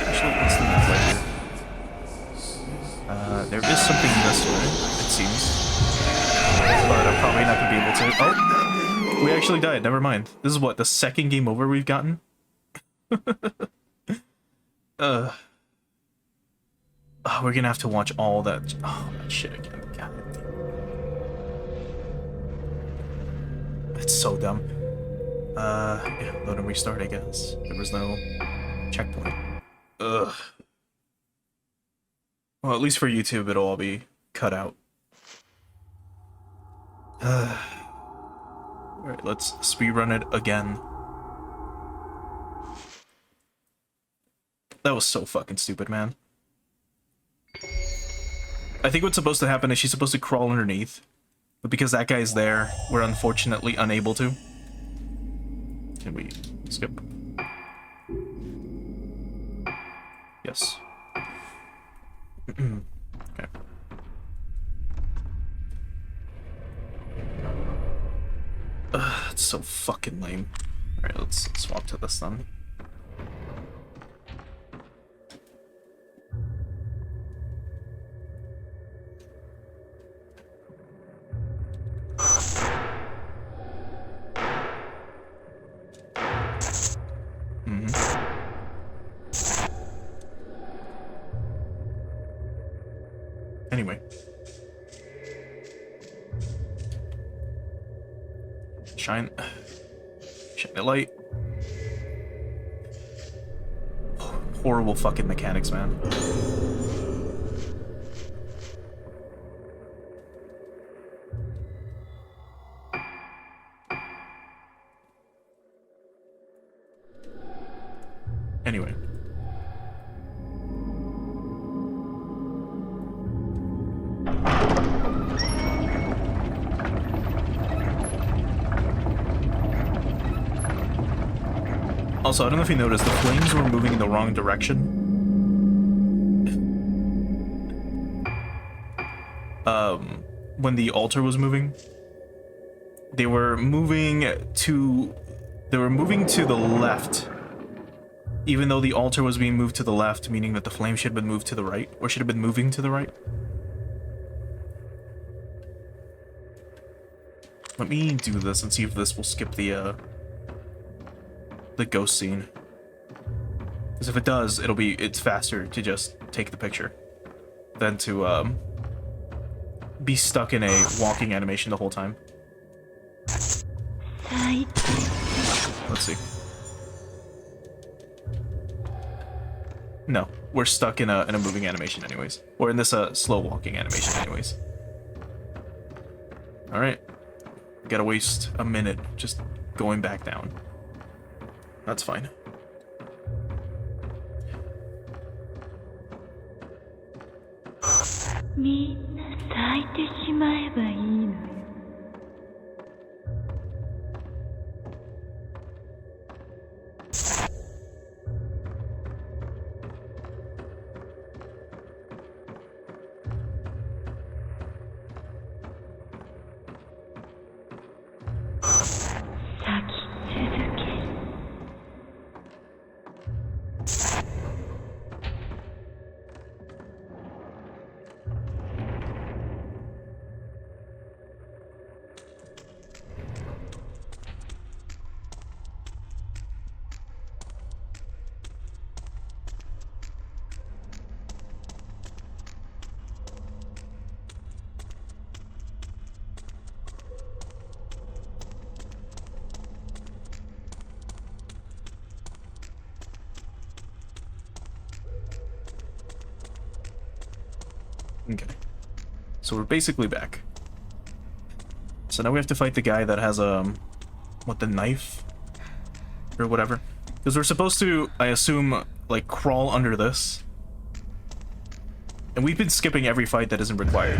Actually, what's the next right here? There is something this way, it seems, but I'm probably not gonna be able to. Oh, we actually died. Never mind. This is what, the second game over we've gotten. Oh, we're gonna have to watch all that. Oh, that shit again. God. It's so dumb. Yeah, load and restart, I guess. There was no checkpoint. Ugh. Well, at least for YouTube, it'll all be cut out. Alright, let's speedrun it again. That was so fucking stupid, man. I think what's supposed to happen is she's supposed to crawl underneath. But because that guy's there, we're unfortunately unable to. Can we skip? Yes. Okay. It's so fucking lame. Alright, let's swap to this then. Anyway. Shine the light. horrible fucking mechanics, man. Anyway. Also, I don't know if you noticed, the flames were moving in the wrong direction. When the altar was moving, they were moving to the left, even though the altar was being moved to the left, meaning that the flame should have been moved to the right, or should have been moving to the right. Let me do this and see if this will skip the ghost scene. Because if it does, it's faster to just take the picture than to be stuck in a walking animation the whole time. Let's see. No, we're stuck in a moving animation anyways. Or in this slow walking animation anyways. Alright. Gotta waste a minute just going back down. That's fine. Okay. So we're basically back. So now we have to fight the guy that has, what, the knife? Or whatever. Because we're supposed to, I assume, like, crawl under this. And we've been skipping every fight that isn't required.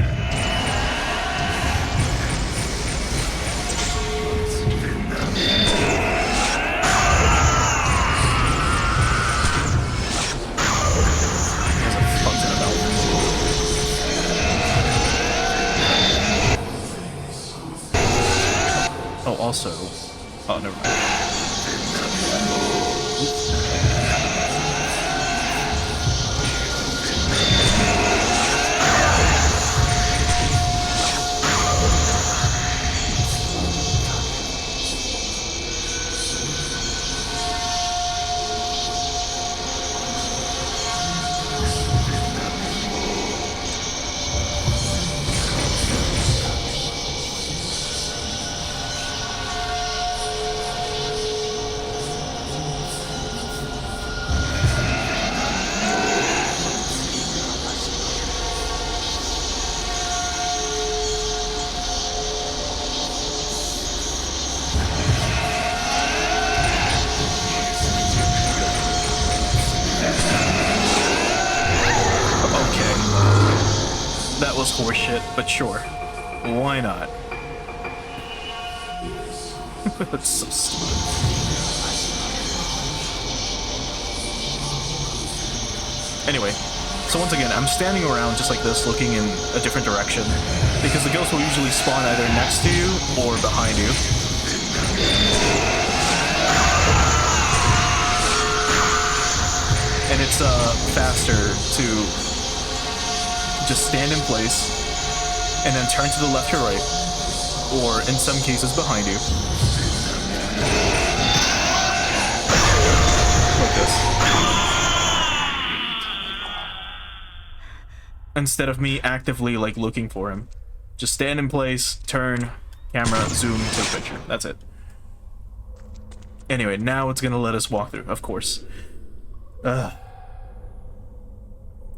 Also, oh, never mind. Horseshit, but sure. Why not? That's so stupid. Anyway, so once again, I'm standing around just like this, looking in a different direction, because the ghost will usually spawn either next to you or behind you. And it's faster to just stand in place and then turn to the left or right, or in some cases behind you, like this, instead of me actively like looking for him. Just stand in place, turn, camera, zoom, take picture. That's it. Anyway, now it's gonna let us walk through, of course.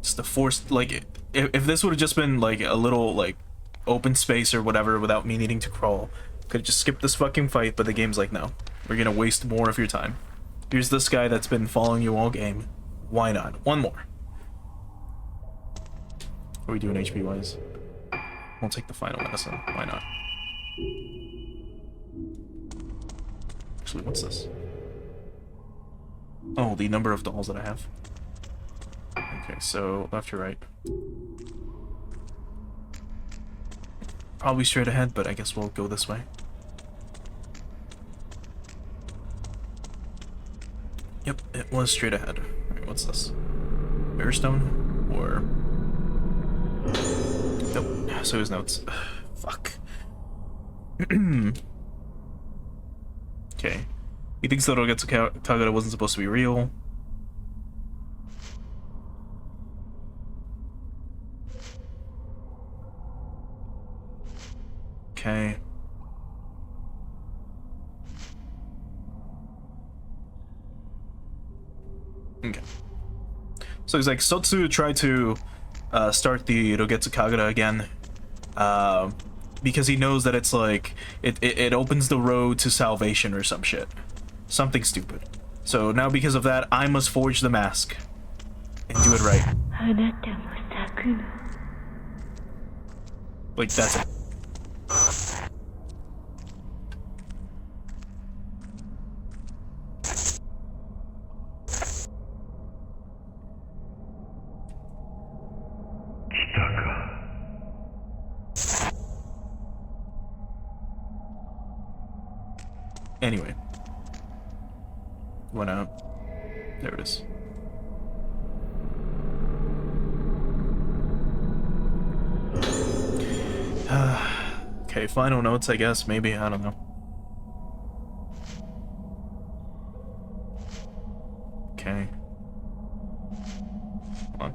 Just the forced, like, if this would have just been like a little like open space or whatever without me needing to crawl, could have just skipped this fucking fight. But the game's like, no, we're gonna waste more of your time. Here's this guy that's been following you all game. Why not? One more. What are we doing HP wise? We'll take the final medicine. Why not? Actually, what's this? Oh, the number of dolls that I have. Okay, so left to right. Probably straight ahead, but I guess we'll go this way. Yep, it was straight ahead. Alright, what's this? Mirrorstone? Or... Nope, so his notes. Fuck. Okay. He thinks that Kagura wasn't supposed to be real. Okay. Okay. So he's like, Sotsu tried to start the Rogetsu Kagura again, because he knows that it's like, it opens the road to salvation or some shit. Something stupid. So now because of that, I must forge the mask and do it right. Like, that's it. Anyway. Went out. There it is. Okay, final notes, I guess. Maybe, I don't know. Okay. Hold on.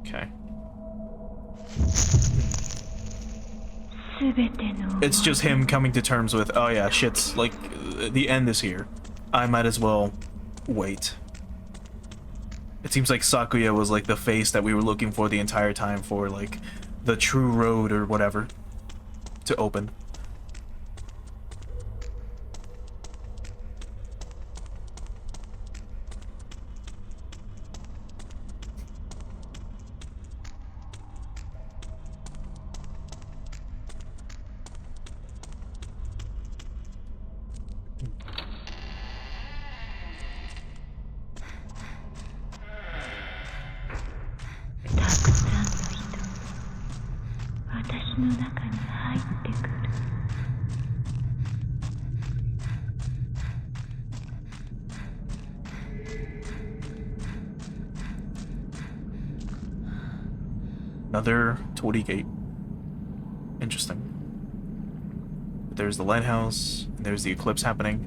Okay. It's just him coming to terms with, oh yeah, shit's like, the end is here. I might as well wait. It seems like Sakuya was like the face that we were looking for the entire time for like the true road or whatever to open. Another Tori gate. Interesting. There's the lighthouse, and there's the eclipse happening.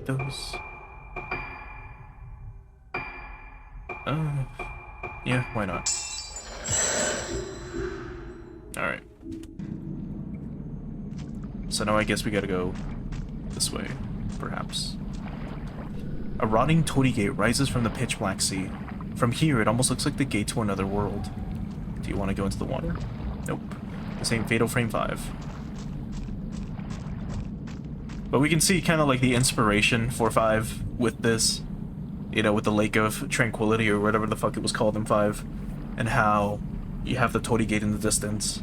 Those. Yeah, why not? Alright. So now I guess we gotta go this way, perhaps. A rotting torii gate rises from the pitch black sea. From here, it almost looks like the gate to another world. Do you want to go into the water? Nope. The same Fatal Frame 5. But we can see kind of like the inspiration for 5 with this, you know, with the Lake of Tranquility or whatever the fuck it was called in 5, and how you have the Torii Gate in the distance,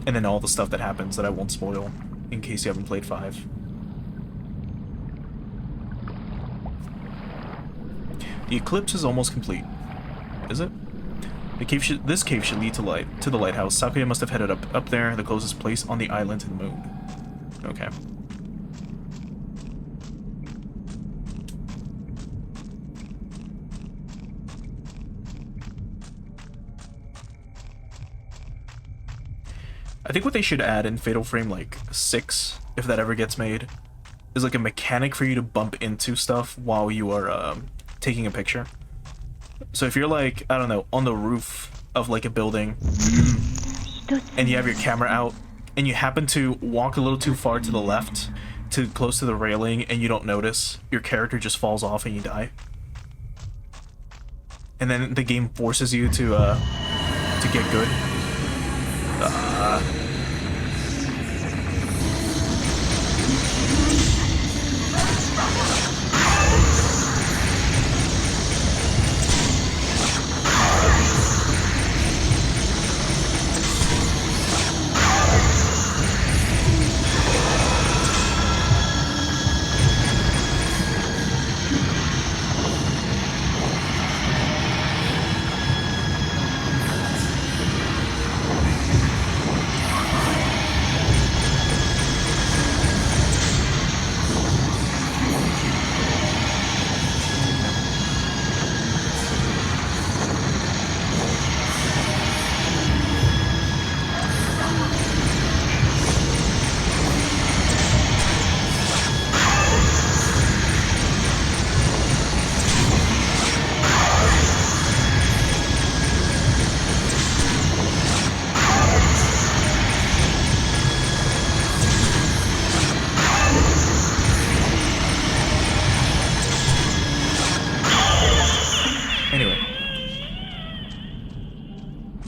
and then all the stuff that happens that I won't spoil in case you haven't played 5. The eclipse is almost complete. Is it? This cave should lead to the lighthouse. Sakuya must have headed up there, the closest place on the island to the moon. Okay. I think what they should add in Fatal Frame like 6, if that ever gets made, is like a mechanic for you to bump into stuff while you are taking a picture. So if you're like, I don't know, on the roof of like a building and you have your camera out and you happen to walk a little too far to the left, too close to the railing, and you don't notice, your character just falls off and you die. And then the game forces you to get good.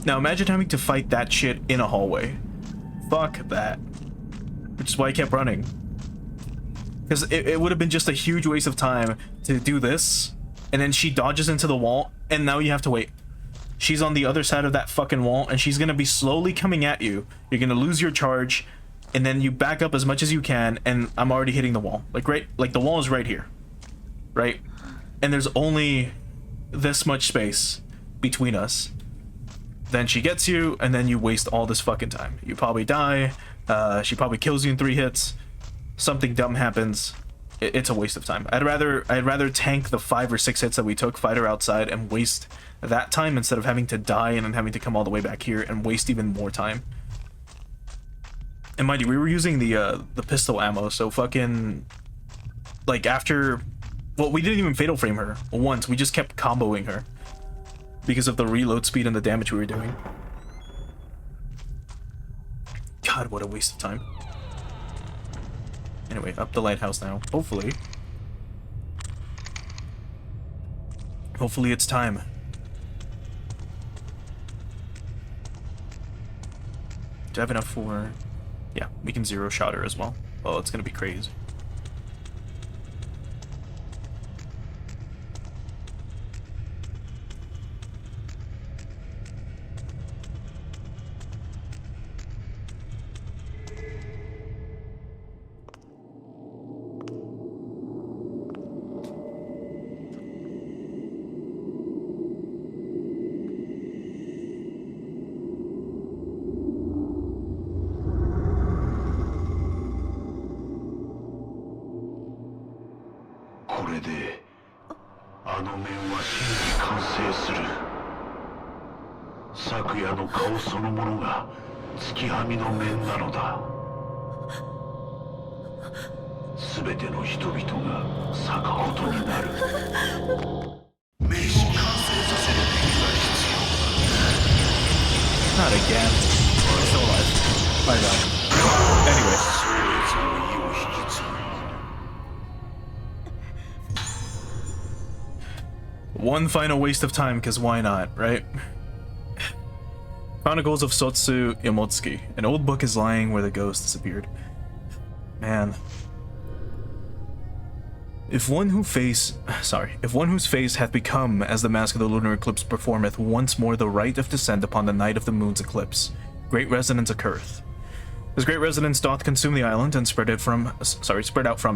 Now imagine having to fight that shit in a hallway. Fuck that. Which is why I kept running. Because it would have been just a huge waste of time to do this, and then she dodges into the wall, and now you have to wait. She's on the other side of that fucking wall, and she's gonna be slowly coming at you. You're gonna lose your charge, and then you back up as much as you can, and I'm already hitting the wall. Like the wall is right here. Right? And there's only this much space between us. Then she gets you, and then you waste all this fucking time. You probably die, she probably kills you in 3 hits, something dumb happens. It's a waste of time. I'd rather tank the 5 or 6 hits that we took, fight her outside, and waste that time instead of having to die and then having to come all the way back here and waste even more time. And mind you, we were using the pistol ammo, so fucking, like, after, well, we didn't even fatal frame her once, we just kept comboing her because of the reload speed and the damage we were doing. God, what a waste of time. Anyway, up the lighthouse now. Hopefully it's time. Do I have enough for... Yeah, we can zero shot her as well. Oh, it's gonna be crazy. Not again. I'm still alive. My God. Anyway. One final waste of time, because why not, right? Chronicles of Sotsu Yamotsuki. An old book is lying where the ghost disappeared. Man. If one whose face hath become as the mask of the lunar eclipse performeth once more the rite of descent upon the night of the moon's eclipse, great resonance occurreth. This great resonance doth consume the island and spread out from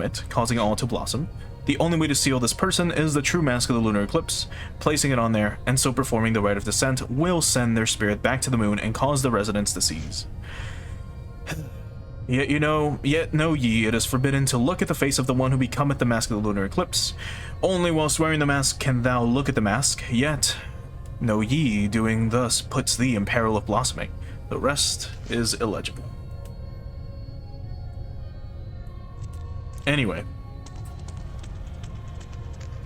it, causing all to blossom. The only way to seal this person is the true mask of the lunar eclipse, placing it on there, and so performing the rite of descent will send their spirit back to the moon and cause the resonance to cease. Yet know ye, it is forbidden to look at the face of the one who becometh the mask of the lunar eclipse. Only whilst wearing the mask can thou look at the mask, yet know ye, doing thus puts thee in peril of blossoming. The rest is illegible. Anyway.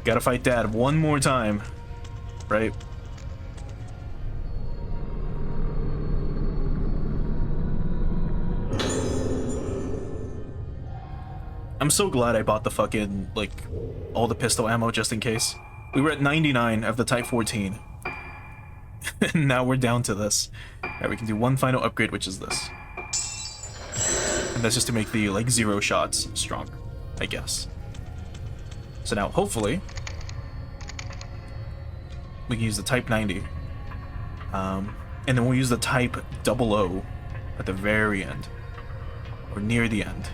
Gotta fight Dad one more time. Right? I'm so glad I bought the fucking, like, all the pistol ammo just in case. We were at 99 of the Type 14. And now we're down to this. Alright, we can do one final upgrade, which is this. And that's just to make the, like, 0 shots stronger, I guess. So now, hopefully, we can use the Type 90. And then we'll use the Type 00 at the very end. Or near the end.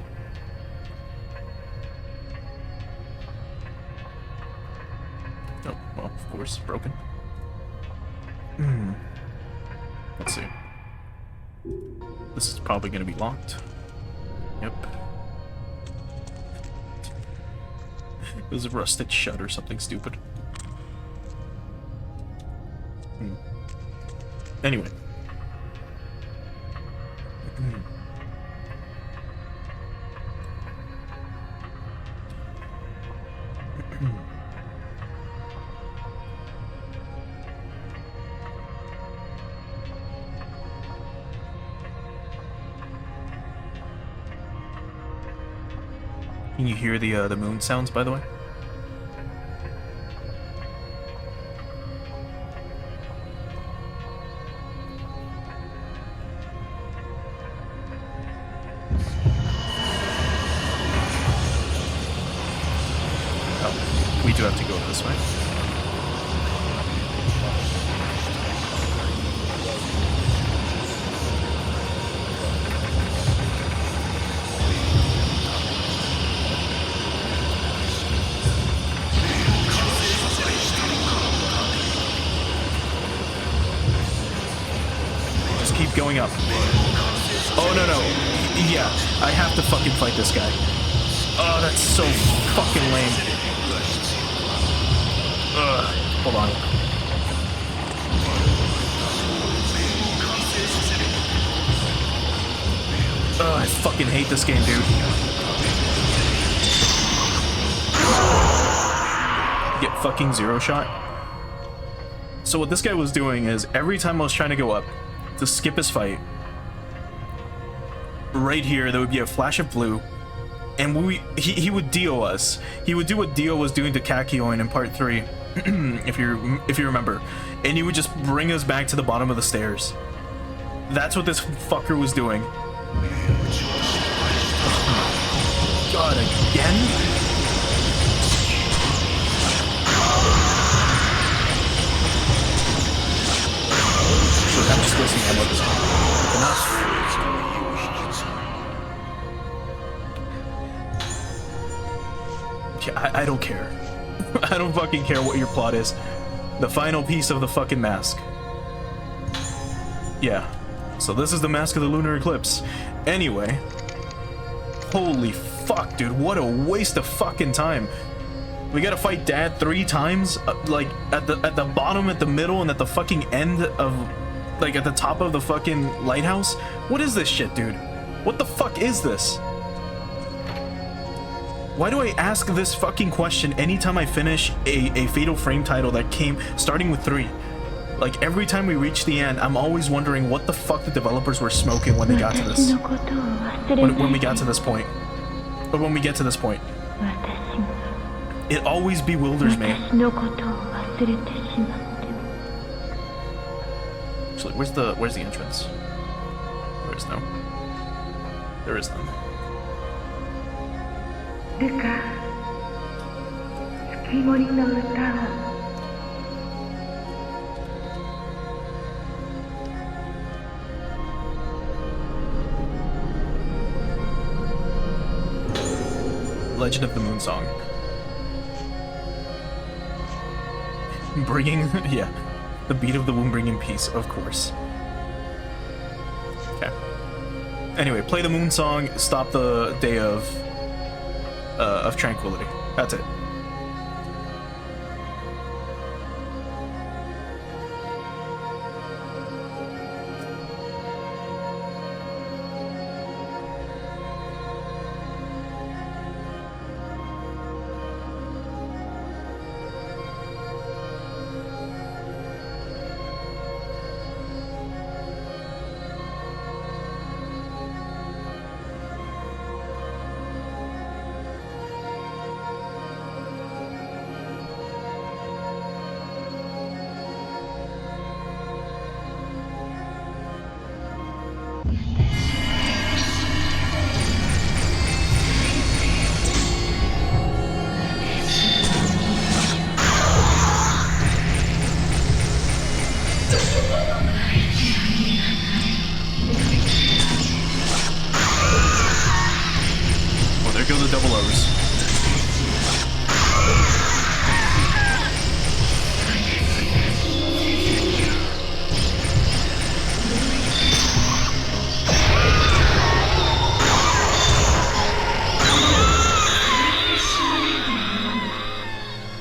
Oh, well, of course, broken. Let's see. This is probably going to be locked. Yep. It was rusted shut or something stupid. Anyway. Can you hear the moon sounds, by the way? Oh, we do have to go this way. Going up. Oh, no. Yeah, I have to fucking fight this guy. Oh, that's so fucking lame. Hold on. I fucking hate this game, dude. Get fucking 0 shot. So what this guy was doing is every time I was trying to go up to skip his fight, right here there would be a flash of blue, and he would Dio us. He would do what Dio was doing to Kakyoin in part 3, if you remember, and he would just bring us back to the bottom of the stairs. That's what this fucker was doing. God, again? I'm just wasting ammo this time. Enough. Yeah, I don't care. I don't fucking care what your plot is. The final piece of the fucking mask. Yeah. So this is the mask of the Lunar Eclipse. Anyway. Holy fuck, dude. What a waste of fucking time. We gotta fight Dad 3 times? Like, at the bottom, at the middle, and at the fucking end of... Like, at the top of the fucking lighthouse? What is this shit, dude? What the fuck is this? Why do I ask this fucking question anytime I finish a Fatal Frame title that came starting with 3? Like, every time we reach the end, I'm always wondering what the fuck the developers were smoking when they got to this. When we got to this point. Or when we get to this point. It always bewilders me. Actually, where's the entrance? There is no. There is none. Legend of the Moon Song. Bringing, yeah. The beat of the womb bringing peace, of course. Okay. Anyway, play the moon song, stop the day of tranquility. That's it.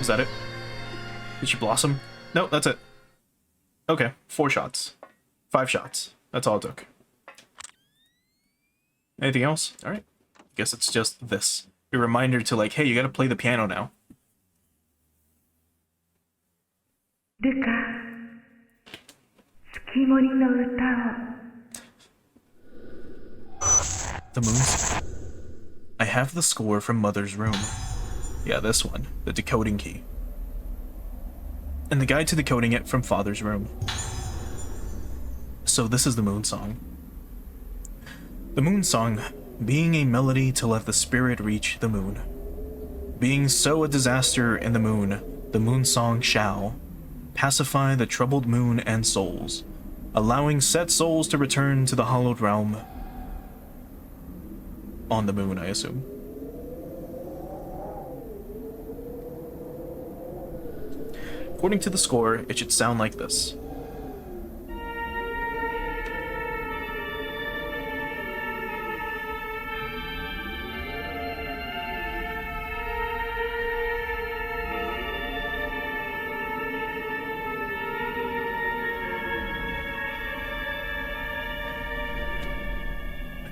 Is that it? Did she blossom? No, that's it. Okay, 4 shots. 5 shots. That's all it took. Anything else? Alright. Guess it's just this. A reminder to like, hey, you gotta play the piano now. ルカ、月森の歌を。 The moon's... I have the score from Mother's room. Yeah, this one. The decoding key. And the guide to decoding it from Father's room. So this is the moon song. The moon song, being a melody to let the spirit reach the moon. Being so a disaster in the moon song shall pacify the troubled moon and souls, allowing said souls to return to the hallowed realm. On the moon, I assume. According to the score, it should sound like this.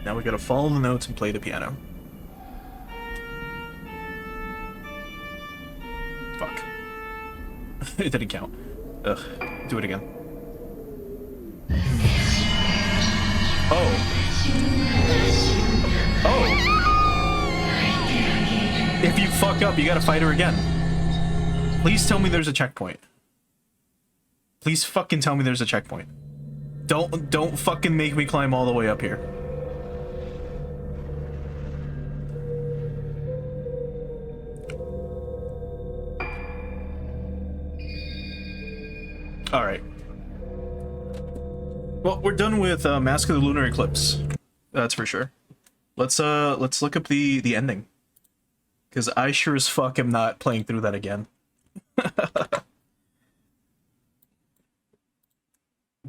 Now we gotta follow the notes and play the piano. Fuck. It didn't count. Ugh. Do it again. Oh. Oh. If you fuck up, you gotta fight her again. Please tell me there's a checkpoint. Please fucking tell me there's a checkpoint. Don't fucking make me climb all the way up here. All right. Well, we're done with Mask of the Lunar Eclipse. That's for sure. Let's look up the ending, because I sure as fuck am not playing through that again.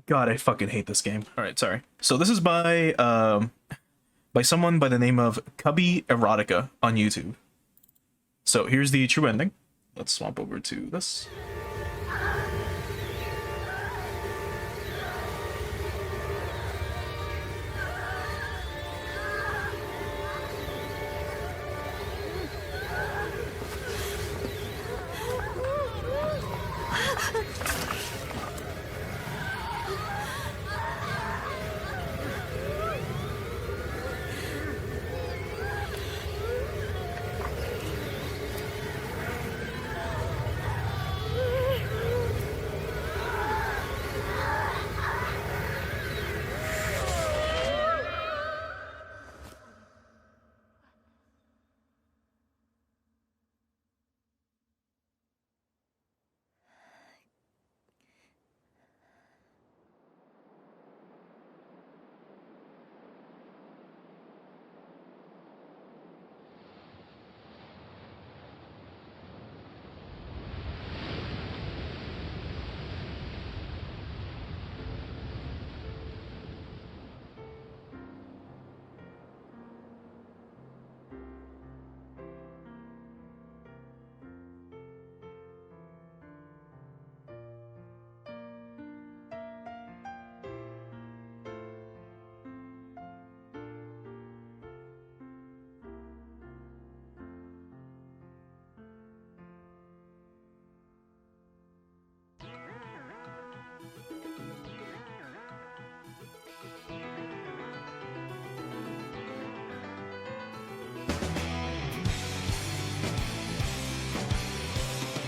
God, I fucking hate this game. All right, sorry. So this is by someone by the name of Cubby Erotica on YouTube. So here's the true ending. Let's swap over to this.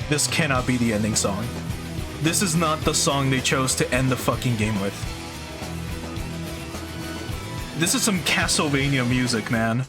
This cannot be the ending song. This is not the song they chose to end the fucking game with. This is some Castlevania music, man.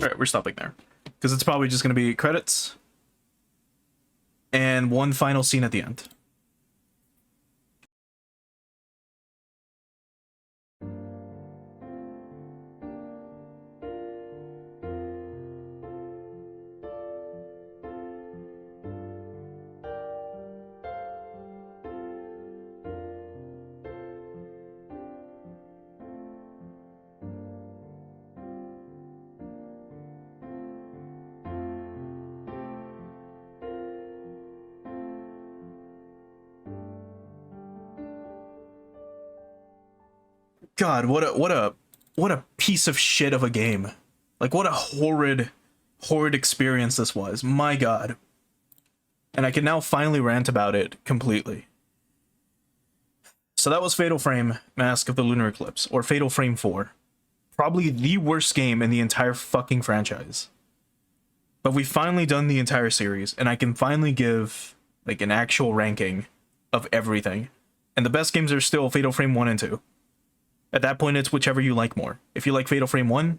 Alright, we're stopping there. Because it's probably just going to be credits and one final scene at the end. God, what a piece of shit of a game. Like, what a horrid experience this was. My God. And I can now finally rant about it completely. So that was Fatal Frame: Mask of the Lunar Eclipse, or Fatal Frame 4. Probably the worst game in the entire fucking franchise. But we've finally done the entire series, and I can finally give, like, an actual ranking of everything. And the best games are still Fatal Frame 1 and 2. At that point, it's whichever you like more. If you like Fatal Frame 1,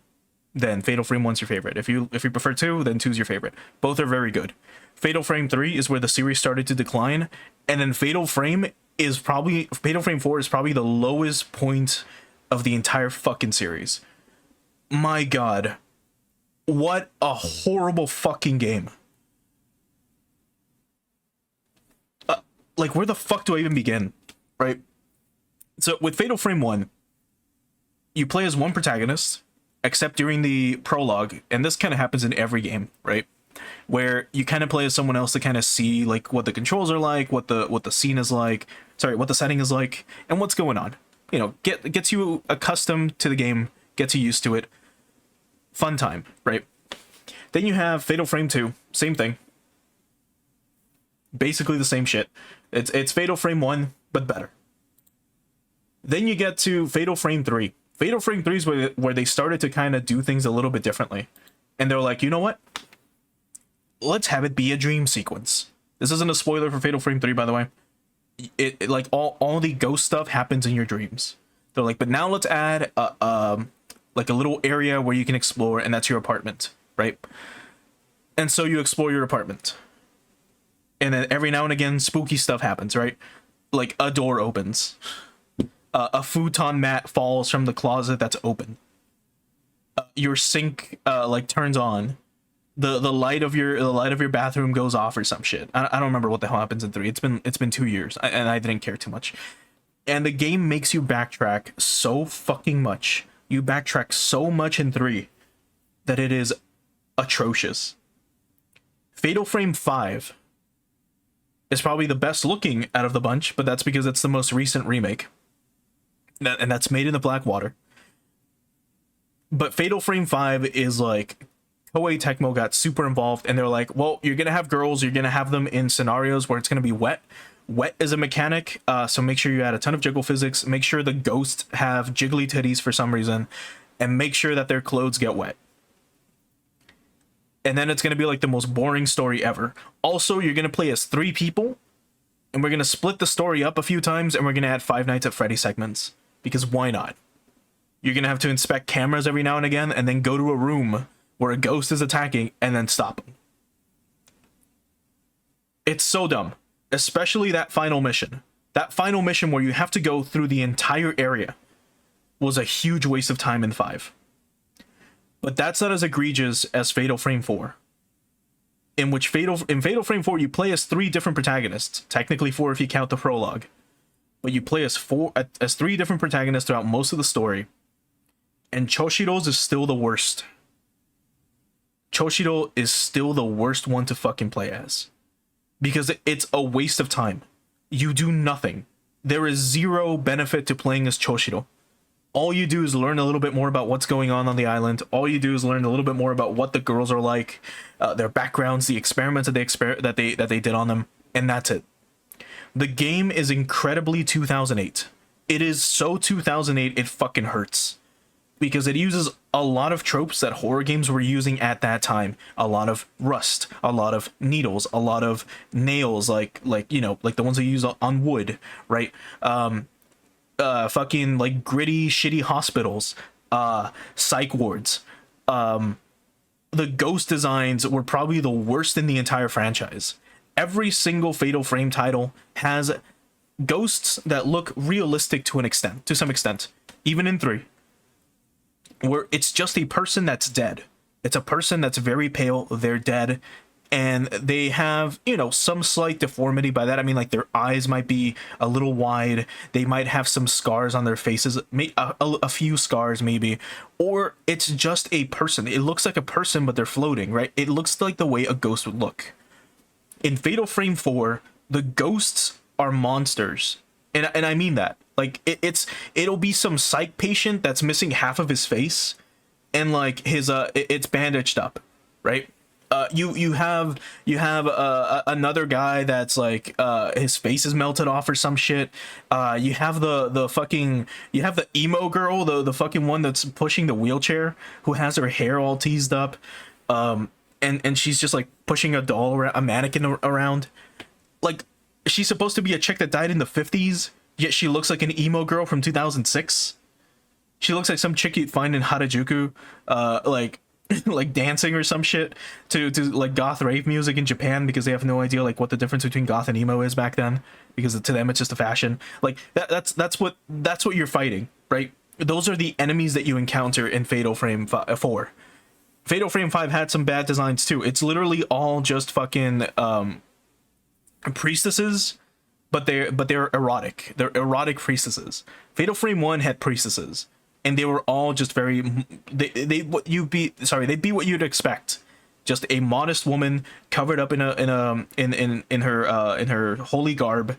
then Fatal Frame 1's your favorite. If you prefer 2, then 2's your favorite. Both are very good. Fatal Frame 3 is where the series started to decline, and then Fatal Frame 4 is probably the lowest point of the entire fucking series. My God. What a horrible fucking game. Like, where the fuck do I even begin? Right? So, with Fatal Frame 1, you play as one protagonist, except during the prologue, and this kind of happens in every game, right? Where you kind of play as someone else to kind of see, like, what the controls are like, what the scene is like, what the setting is like, and what's going on. You know, gets you accustomed to the game, gets you used to it. Fun time, right? Then you have Fatal Frame 2, same thing. Basically the same shit. It's Fatal Frame 1, but better. Then you get to Fatal Frame 3. Fatal Frame 3 is where they started to kind of do things a little bit differently. And they're like, you know what? Let's have it be a dream sequence. This isn't a spoiler for Fatal Frame 3, by the way. It like all the ghost stuff happens in your dreams. They're like, but now let's add like a little area where you can explore, and that's your apartment, right? And so you explore your apartment. And then every now and again, spooky stuff happens, right? Like a door opens. A futon mat falls from the closet that's open. Your sink like turns on. The light of your bathroom goes off or some shit. I don't remember what the hell happens in 3. It's been 2 years, and I didn't care too much. And the game makes you backtrack so fucking much. You backtrack so much in 3 that it is atrocious. Fatal Frame 5 is probably the best looking out of the bunch, but that's because it's the most recent remake. And that's made in the Blackwater. But Fatal Frame 5 is like, Koei Tecmo got super involved, and they're like, well, you're gonna have girls, you're gonna have them in scenarios where it's gonna be wet. Wet is a mechanic, so make sure you add a ton of jiggle physics, make sure the ghosts have jiggly titties for some reason, and make sure that their clothes get wet. And then it's gonna be like the most boring story ever. Also, you're gonna play as 3 people, and we're gonna split the story up a few times, and we're gonna add Five Nights at Freddy segments. Because why not? You're gonna have to inspect cameras every now and again, and then go to a room where a ghost is attacking, and then stop them. It's so dumb. Especially that final mission. That final mission where you have to go through the entire area was a huge waste of time in 5. But that's not as egregious as Fatal Frame 4. In Fatal Frame 4, you play as 3 different protagonists. Technically 4 if you count the prologue. But you play as 3 different protagonists throughout most of the story. And Choshiro's is still the worst. Choshiro is still the worst one to fucking play as. Because it's a waste of time. You do nothing. There is zero benefit to playing as Choshiro. All you do is learn a little bit more about what's going on the island. All you do is learn a little bit more about what the girls are like, their backgrounds, the experiments that they did on them, and that's it. The game is incredibly 2008. It is so 2008 it fucking hurts. Because it uses a lot of tropes that horror games were using at that time. A lot of rust, a lot of needles, a lot of nails, like you know, like the ones they use on wood, right? Fucking like gritty, shitty hospitals, psych wards, the ghost designs were probably the worst in the entire franchise. Every single Fatal Frame title has ghosts that look realistic to some extent, even in 3, where it's just a person that's dead. It's a person that's very pale, they're dead, and they have, you know, some slight deformity. By that I mean, like, their eyes might be a little wide, they might have some scars on their faces, a few scars maybe, or it's just a person. It looks like a person, but they're floating, right? It looks like the way a ghost would look. In Fatal Frame 4, the ghosts are monsters, and I mean that. Like, it'll be some psych patient that's missing half of his face, and like his it's bandaged up, right? You have another guy that's like his face is melted off or some shit. You have the emo girl, the fucking one that's pushing the wheelchair, who has her hair all teased up, and she's just like pushing a mannequin around. Like, she's supposed to be a chick that died in the 50s, yet she looks like an emo girl from 2006. She looks like some chick you'd find in Harajuku, like like dancing or some shit to like goth rave music in Japan, because they have no idea like what the difference between goth and emo is back then, because to them it's just a fashion. Like that's what you're fighting, right? Those are the enemies that you encounter in Fatal Frame 4. Fatal Frame 5 had some bad designs too. It's literally all just fucking priestesses, but they're erotic. They're erotic priestesses. Fatal Frame 1 had priestesses, and they were all just very they be what you'd expect. Just a modest woman covered up in her holy garb,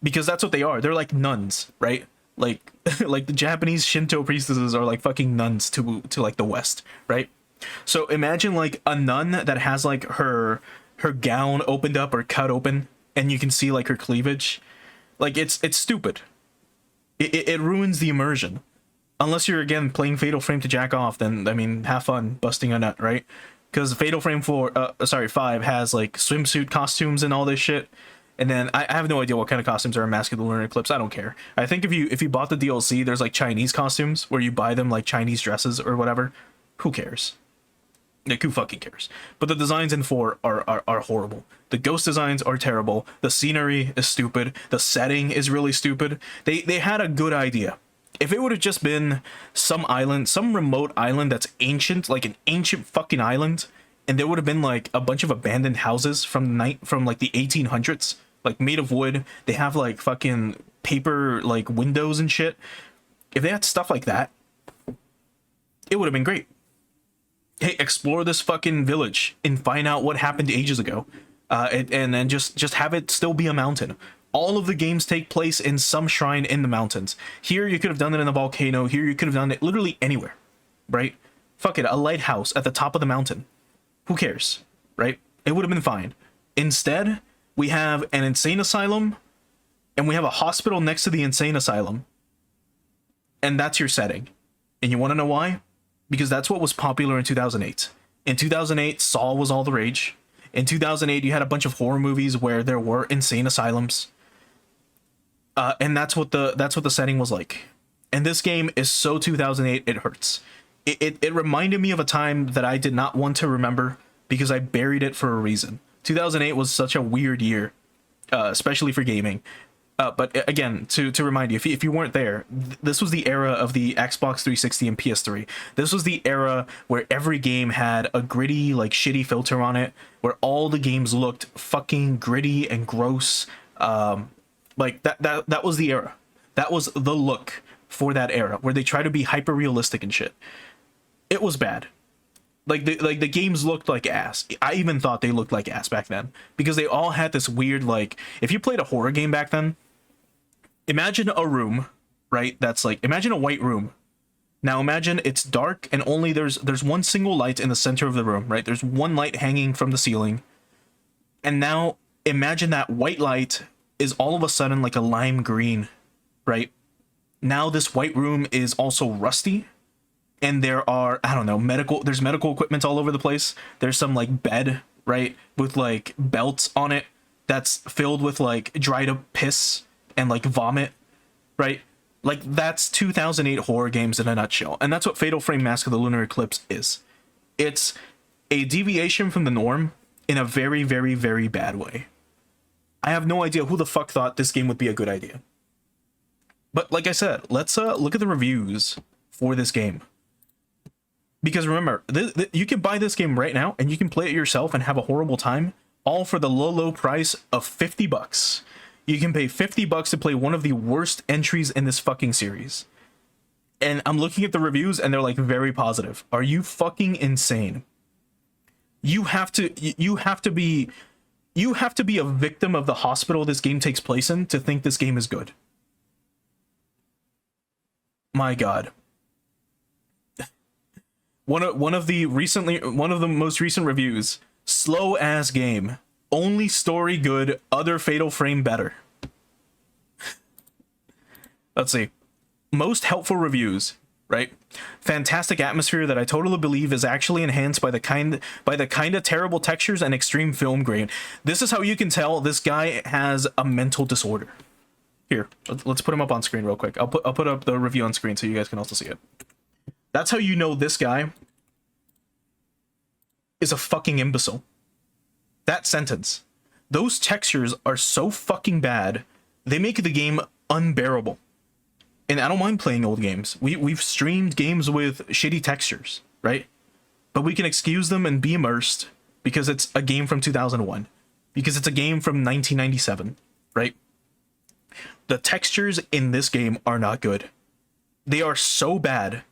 because that's what they are. They're like nuns, right? Like like the Japanese Shinto priestesses are like fucking nuns to like the West, right? So imagine like a nun that has like her gown opened up or cut open, and you can see like her cleavage. Like, it's stupid. It ruins the immersion. Unless you're, again, playing Fatal Frame to jack off, then I mean, have fun busting a nut, right? Because Fatal Frame 5 has like swimsuit costumes and all this shit. And then I have no idea what kind of costumes are in Mask of the Lunar Eclipse. I don't care. I think if you bought the DLC, there's like Chinese costumes where you buy them like Chinese dresses or whatever. Who cares? Like, who fucking cares? But the designs in 4 are horrible. The ghost designs are terrible. The scenery is stupid. The setting is really stupid. They had a good idea. If it would have just been some island, some remote island that's ancient, like an ancient fucking island, and there would have been like a bunch of abandoned houses from like the 1800s, like made of wood. They have like fucking paper like windows and shit. If they had stuff like that, it would have been great. Hey, explore this fucking village and find out what happened ages ago, and then just have it still be a mountain. All of the games take place in some shrine in the mountains. Here you could have done it in a volcano. Here you could have done it literally anywhere, right? Fuck it, a lighthouse at the top of the mountain. Who cares, right? It would have been fine. Instead, we have an insane asylum, and we have a hospital next to the insane asylum, and that's your setting. And you want to know why? Because that's what was popular in 2008. In 2008, Saw was all the rage. In 2008, you had a bunch of horror movies where there were insane asylums, and that's what the setting was like. And this game is so 2008, it hurts. It reminded me of a time that I did not want to remember, because I buried it for a reason. 2008 was such a weird year, especially for gaming. But again, to remind you, if you weren't there, this was the era of the Xbox 360 and PS3. This was the era where every game had a gritty, like, shitty filter on it, where all the games looked fucking gritty and gross. Like, that was the era. That was the look for that era, where they try to be hyper realistic and shit. It was bad. Like the games looked like ass. I even thought they looked like ass back then, because they all had this weird, like, if you played a horror game back then, imagine a room, right? That's like, imagine a white room. Now imagine it's dark and only there's one single light in the center of the room, right? There's one light hanging from the ceiling. And now imagine that white light is all of a sudden like a lime green, right? Now this white room is also rusty, and there are, I don't know, there's medical equipment all over the place. There's some like bed, right, with like belts on it that's filled with like dried up piss and like vomit, right? Like, that's 2008 horror games in a nutshell. And that's what Fatal Frame Mask of the Lunar Eclipse is. It's a deviation from the norm in a very, very, very bad way. I have no idea who the fuck thought this game would be a good idea. But like I said, let's look at the reviews for this game. Because remember, you can buy this game right now and you can play it yourself and have a horrible time, all for the low price of $50. You can pay $50 to play one of the worst entries in this fucking series. And I'm looking at the reviews and they're like very positive. Are you fucking insane? You have to be a victim of the hospital this game takes place in to think this game is good. My God. One of the most recent reviews, slow ass game, only story good, other Fatal Frame better. Let's see. Most helpful reviews, right? Fantastic atmosphere that I totally believe is actually enhanced by the kind of terrible textures and extreme film grain. This is how you can tell this guy has a mental disorder. Here, let's put him up on screen real quick. I'll put up the review on screen so you guys can also see it. That's how you know this guy is a fucking imbecile. That sentence. Those textures are so fucking bad, they make the game unbearable. And I don't mind playing old games. We've streamed games with shitty textures, right? But we can excuse them and be immersed because it's a game from 2001. Because it's a game from 1997, right? The textures in this game are not good. They are so bad.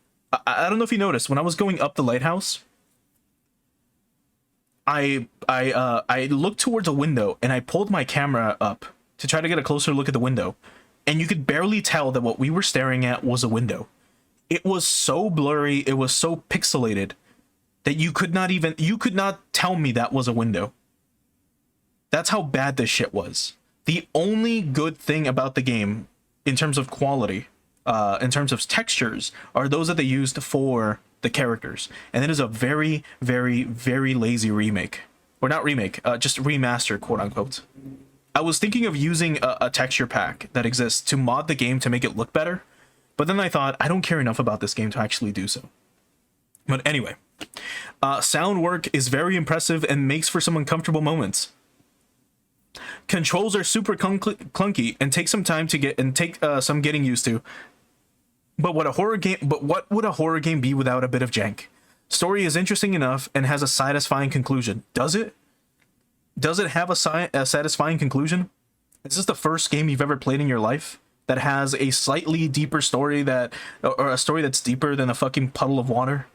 I don't know if you noticed, when I was going up the lighthouse, I looked towards a window and I pulled my camera up to try to get a closer look at the window. And you could barely tell that what we were staring at was a window. It was so blurry, it was so pixelated that you could not tell me that was a window. That's how bad this shit was. The only good thing about the game, in terms of quality, in terms of textures, are those that they used for the characters. And it is a very, very, very lazy remake. Or not remake, just remaster, quote unquote. I was thinking of using a texture pack that exists to mod the game to make it look better, but then I thought, I don't care enough about this game to actually do so. But anyway, sound work is very impressive and makes for some uncomfortable moments. Controls are super clunky and take some time to get some getting used to. But what would a horror game be without a bit of jank? Story is interesting enough and has a satisfying conclusion. Does it? Does it have a satisfying conclusion? Is this the first game you've ever played in your life that has a slightly deeper story or a story that's deeper than a fucking puddle of water?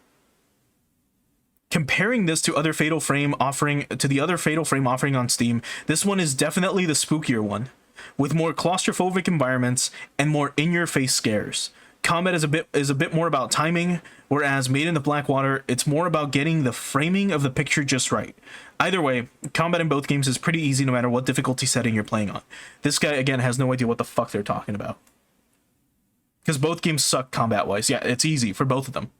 Comparing this to the other Fatal Frame offering on Steam, this one is definitely the spookier one, with more claustrophobic environments and more in-your-face scares. Combat is a bit more about timing, whereas Made in the Blackwater, it's more about getting the framing of the picture just right. Either way, combat in both games is pretty easy no matter what difficulty setting you're playing on. This guy, again, has no idea what the fuck they're talking about. Because both games suck combat-wise. Yeah, it's easy for both of them.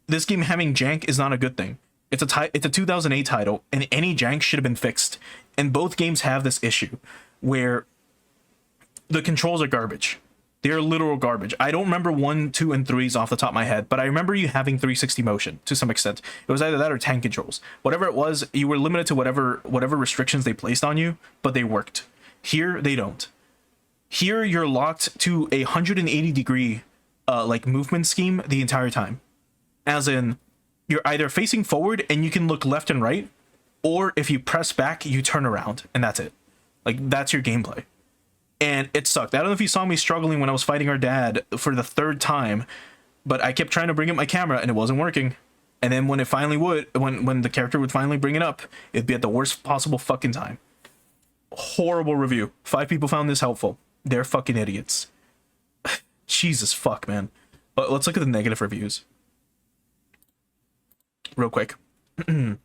This game having jank is not a good thing. It's a 2008 title, and any jank should have been fixed. And both games have this issue, where the controls are garbage. They're literal garbage. I don't remember 1, 2, and 3s off the top of my head, but I remember you having 360 motion to some extent. It was either that or tank controls. Whatever it was, you were limited to whatever restrictions they placed on you, but they worked. Here, they don't. Here, you're locked to a 180-degree movement scheme the entire time. As in, you're either facing forward and you can look left and right, or if you press back, you turn around, and that's it. Like, that's your gameplay. And it sucked. I don't know if you saw me struggling when I was fighting our dad for the 3rd time, but I kept trying to bring up my camera and it wasn't working. And then when it finally would, when the character would finally bring it up, it'd be at the worst possible fucking time. Horrible review. 5 people found this helpful. They're fucking idiots. Jesus fuck, man. But let's look at the negative reviews. Real quick. Alright,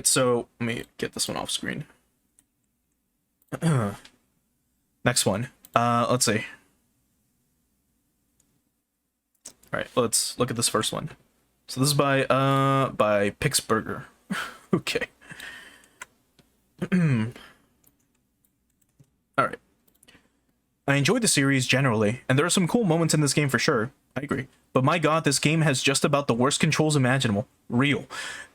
so let me get this one off screen. Next one. Let's see. Alright, let's look at this first one. So this is by Pixburger. Okay. Alright. I enjoyed the series generally, and there are some cool moments in this game for sure. I agree. But my god, this game has just about the worst controls imaginable. Real.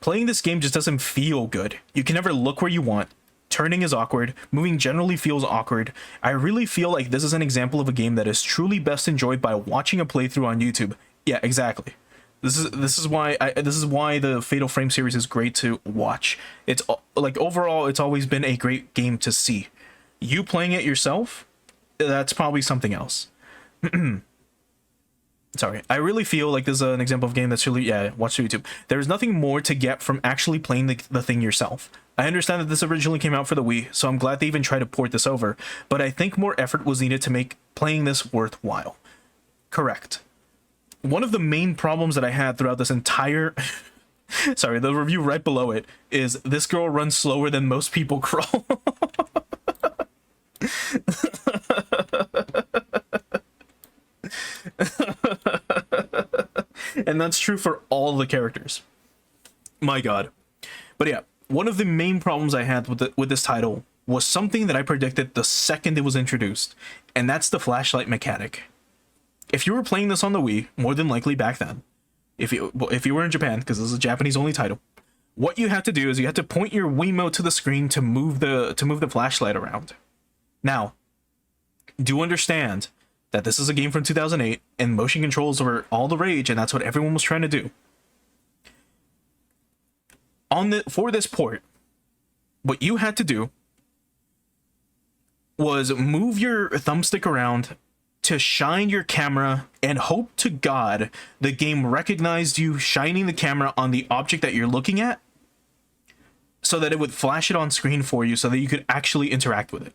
Playing this game just doesn't feel good. You can never look where you want. Turning is awkward. Moving generally feels awkward. I really feel like this is an example of a game that is truly best enjoyed by watching a playthrough on YouTube. Yeah, exactly. This is why the Fatal Frame series is great to watch. It's like overall, it's always been a great game to see. You playing it yourself, that's probably something else. Sorry, I really feel like this is an example of a game that's really, yeah, watch YouTube. There's nothing more to get from actually playing the thing yourself. I understand that this originally came out for the Wii, so I'm glad they even tried to port this over, but I think more effort was needed to make playing this worthwhile. Correct. One of the main problems that I had throughout this entire... Sorry, the review right below it is this girl runs slower than most people crawl. And that's true for all the characters. My god. But yeah, one of the main problems I had with this title was something that I predicted the second it was introduced, and that's the flashlight mechanic. If you were playing this on the Wii, more than likely back then, if you were in Japan, because this is a Japanese only title, what you have to do is you have to point your Wiimote to the screen to move the flashlight around. Now, do understand that this is a game from 2008 and motion controls were all the rage, and that's what everyone was trying to do. For this port, what you had to do was move your thumbstick around to shine your camera and hope to God the game recognized you shining the camera on the object that you're looking at so that it would flash it on screen for you so that you could actually interact with it.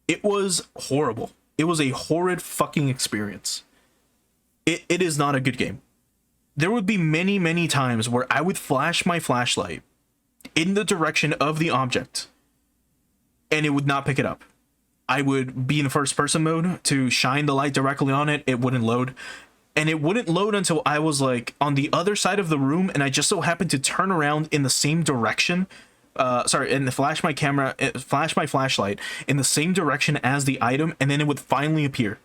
It was horrible. It was a horrid fucking experience. It is not a good game. There would be many, many times where I would flash my flashlight in the direction of the object and it would not pick it up. I would be in first person mode to shine the light directly on it. It wouldn't load. And it wouldn't load until I was like on the other side of the room and I just so happened to turn around in the same direction. And flash my flashlight in the same direction as the item, and then it would finally appear.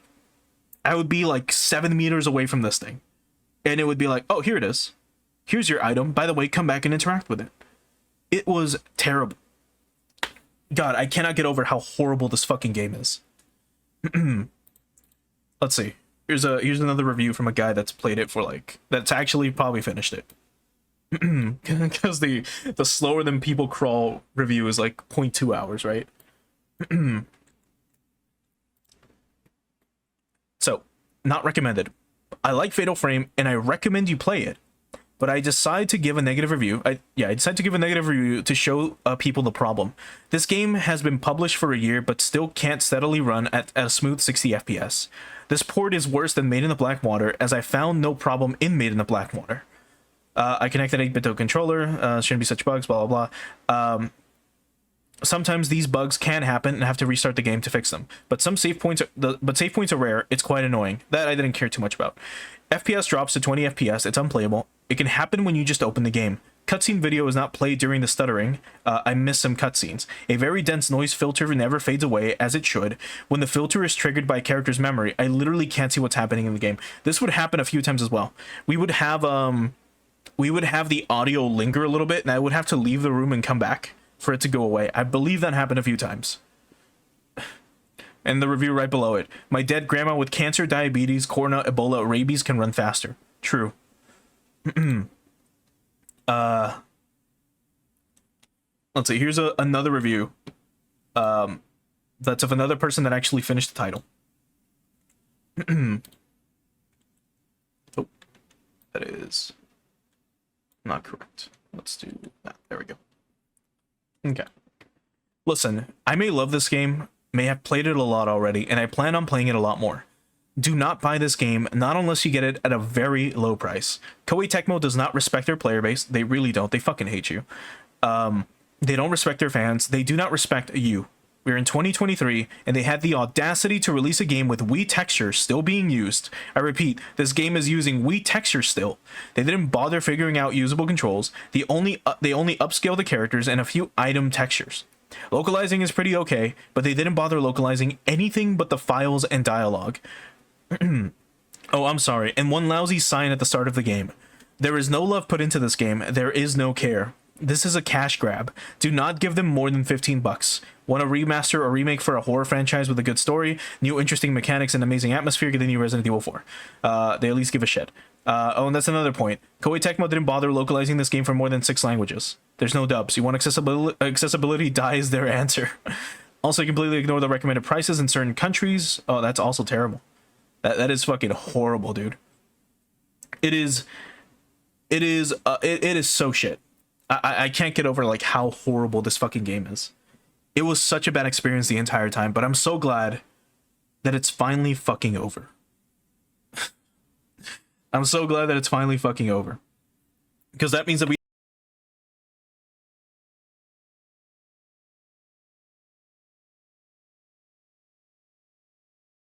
I would be like 7 meters away from this thing, and it would be like, oh, here it is. Here's your item. By the way, come back and interact with it. It was terrible. God, I cannot get over how horrible this fucking game is. Let's see. Here's another review from a guy that's played it that's actually probably finished it. Because the slower than people crawl review is like 0.2 hours, right? So, not recommended. I like Fatal Frame and I recommend you play it, but I decide to give a negative review. I decide to give a negative review to show people the problem. This game has been published for a year but still can't steadily run at a smooth 60 FPS. This port is worse than Made in the Black Water, as I found no problem in Made in the Black Water. I connected an 8-bit controller, shouldn't be such bugs, blah, blah, blah. Sometimes these bugs can happen and I have to restart the game to fix them. But save points are rare. It's quite annoying. That I didn't care too much about. FPS drops to 20 FPS. It's unplayable. It can happen when you just open the game. Cutscene video is not played during the stuttering. I miss some cutscenes. A very dense noise filter never fades away, as it should. When the filter is triggered by a character's memory, I literally can't see what's happening in the game. This would happen a few times as well. We would have the audio linger a little bit, and I would have to leave the room and come back for it to go away. I believe that happened a few times. And the review right below it. My dead grandma with cancer, diabetes, corona, Ebola, rabies can run faster. True. Let's see. Here's another review. That's of another person that actually finished the title. Oh, that is not correct. Let's do that. There we go. Okay. Listen, I may love this game, may have played it a lot already, and I plan on playing it a lot more. Do not buy this game, not unless you get it at a very low price. Koei Tecmo does not respect their player base. They really don't. They fucking hate you. They don't respect their fans. They do not respect you. We're in 2023, and they had the audacity to release a game with Wii texture still being used. I repeat, this game is using Wii texture still. They didn't bother figuring out usable controls. They only upscale the characters and a few item textures. Localizing is pretty okay, but they didn't bother localizing anything but the files and dialogue. Oh, I'm sorry. And one lousy sign at the start of the game. There is no love put into this game. There is no care. This is a cash grab. Do not give them more than 15 bucks. Want a remaster or remake for a horror franchise with a good story, new interesting mechanics, and amazing atmosphere? Get the new Resident Evil 4. They at least give a shit. Oh, and that's another point. Koei Tecmo didn't bother localizing this game for more than 6 languages. There's no dubs. You want accessibility, die is their answer. Also, completely ignore the recommended prices in certain countries. Oh, that's also terrible. That is fucking horrible, dude. It is so shit. I can't get over like how horrible this fucking game is. It was such a bad experience the entire time, but I'm so glad that it's finally fucking over. I'm so glad that it's finally fucking over. Because that means that we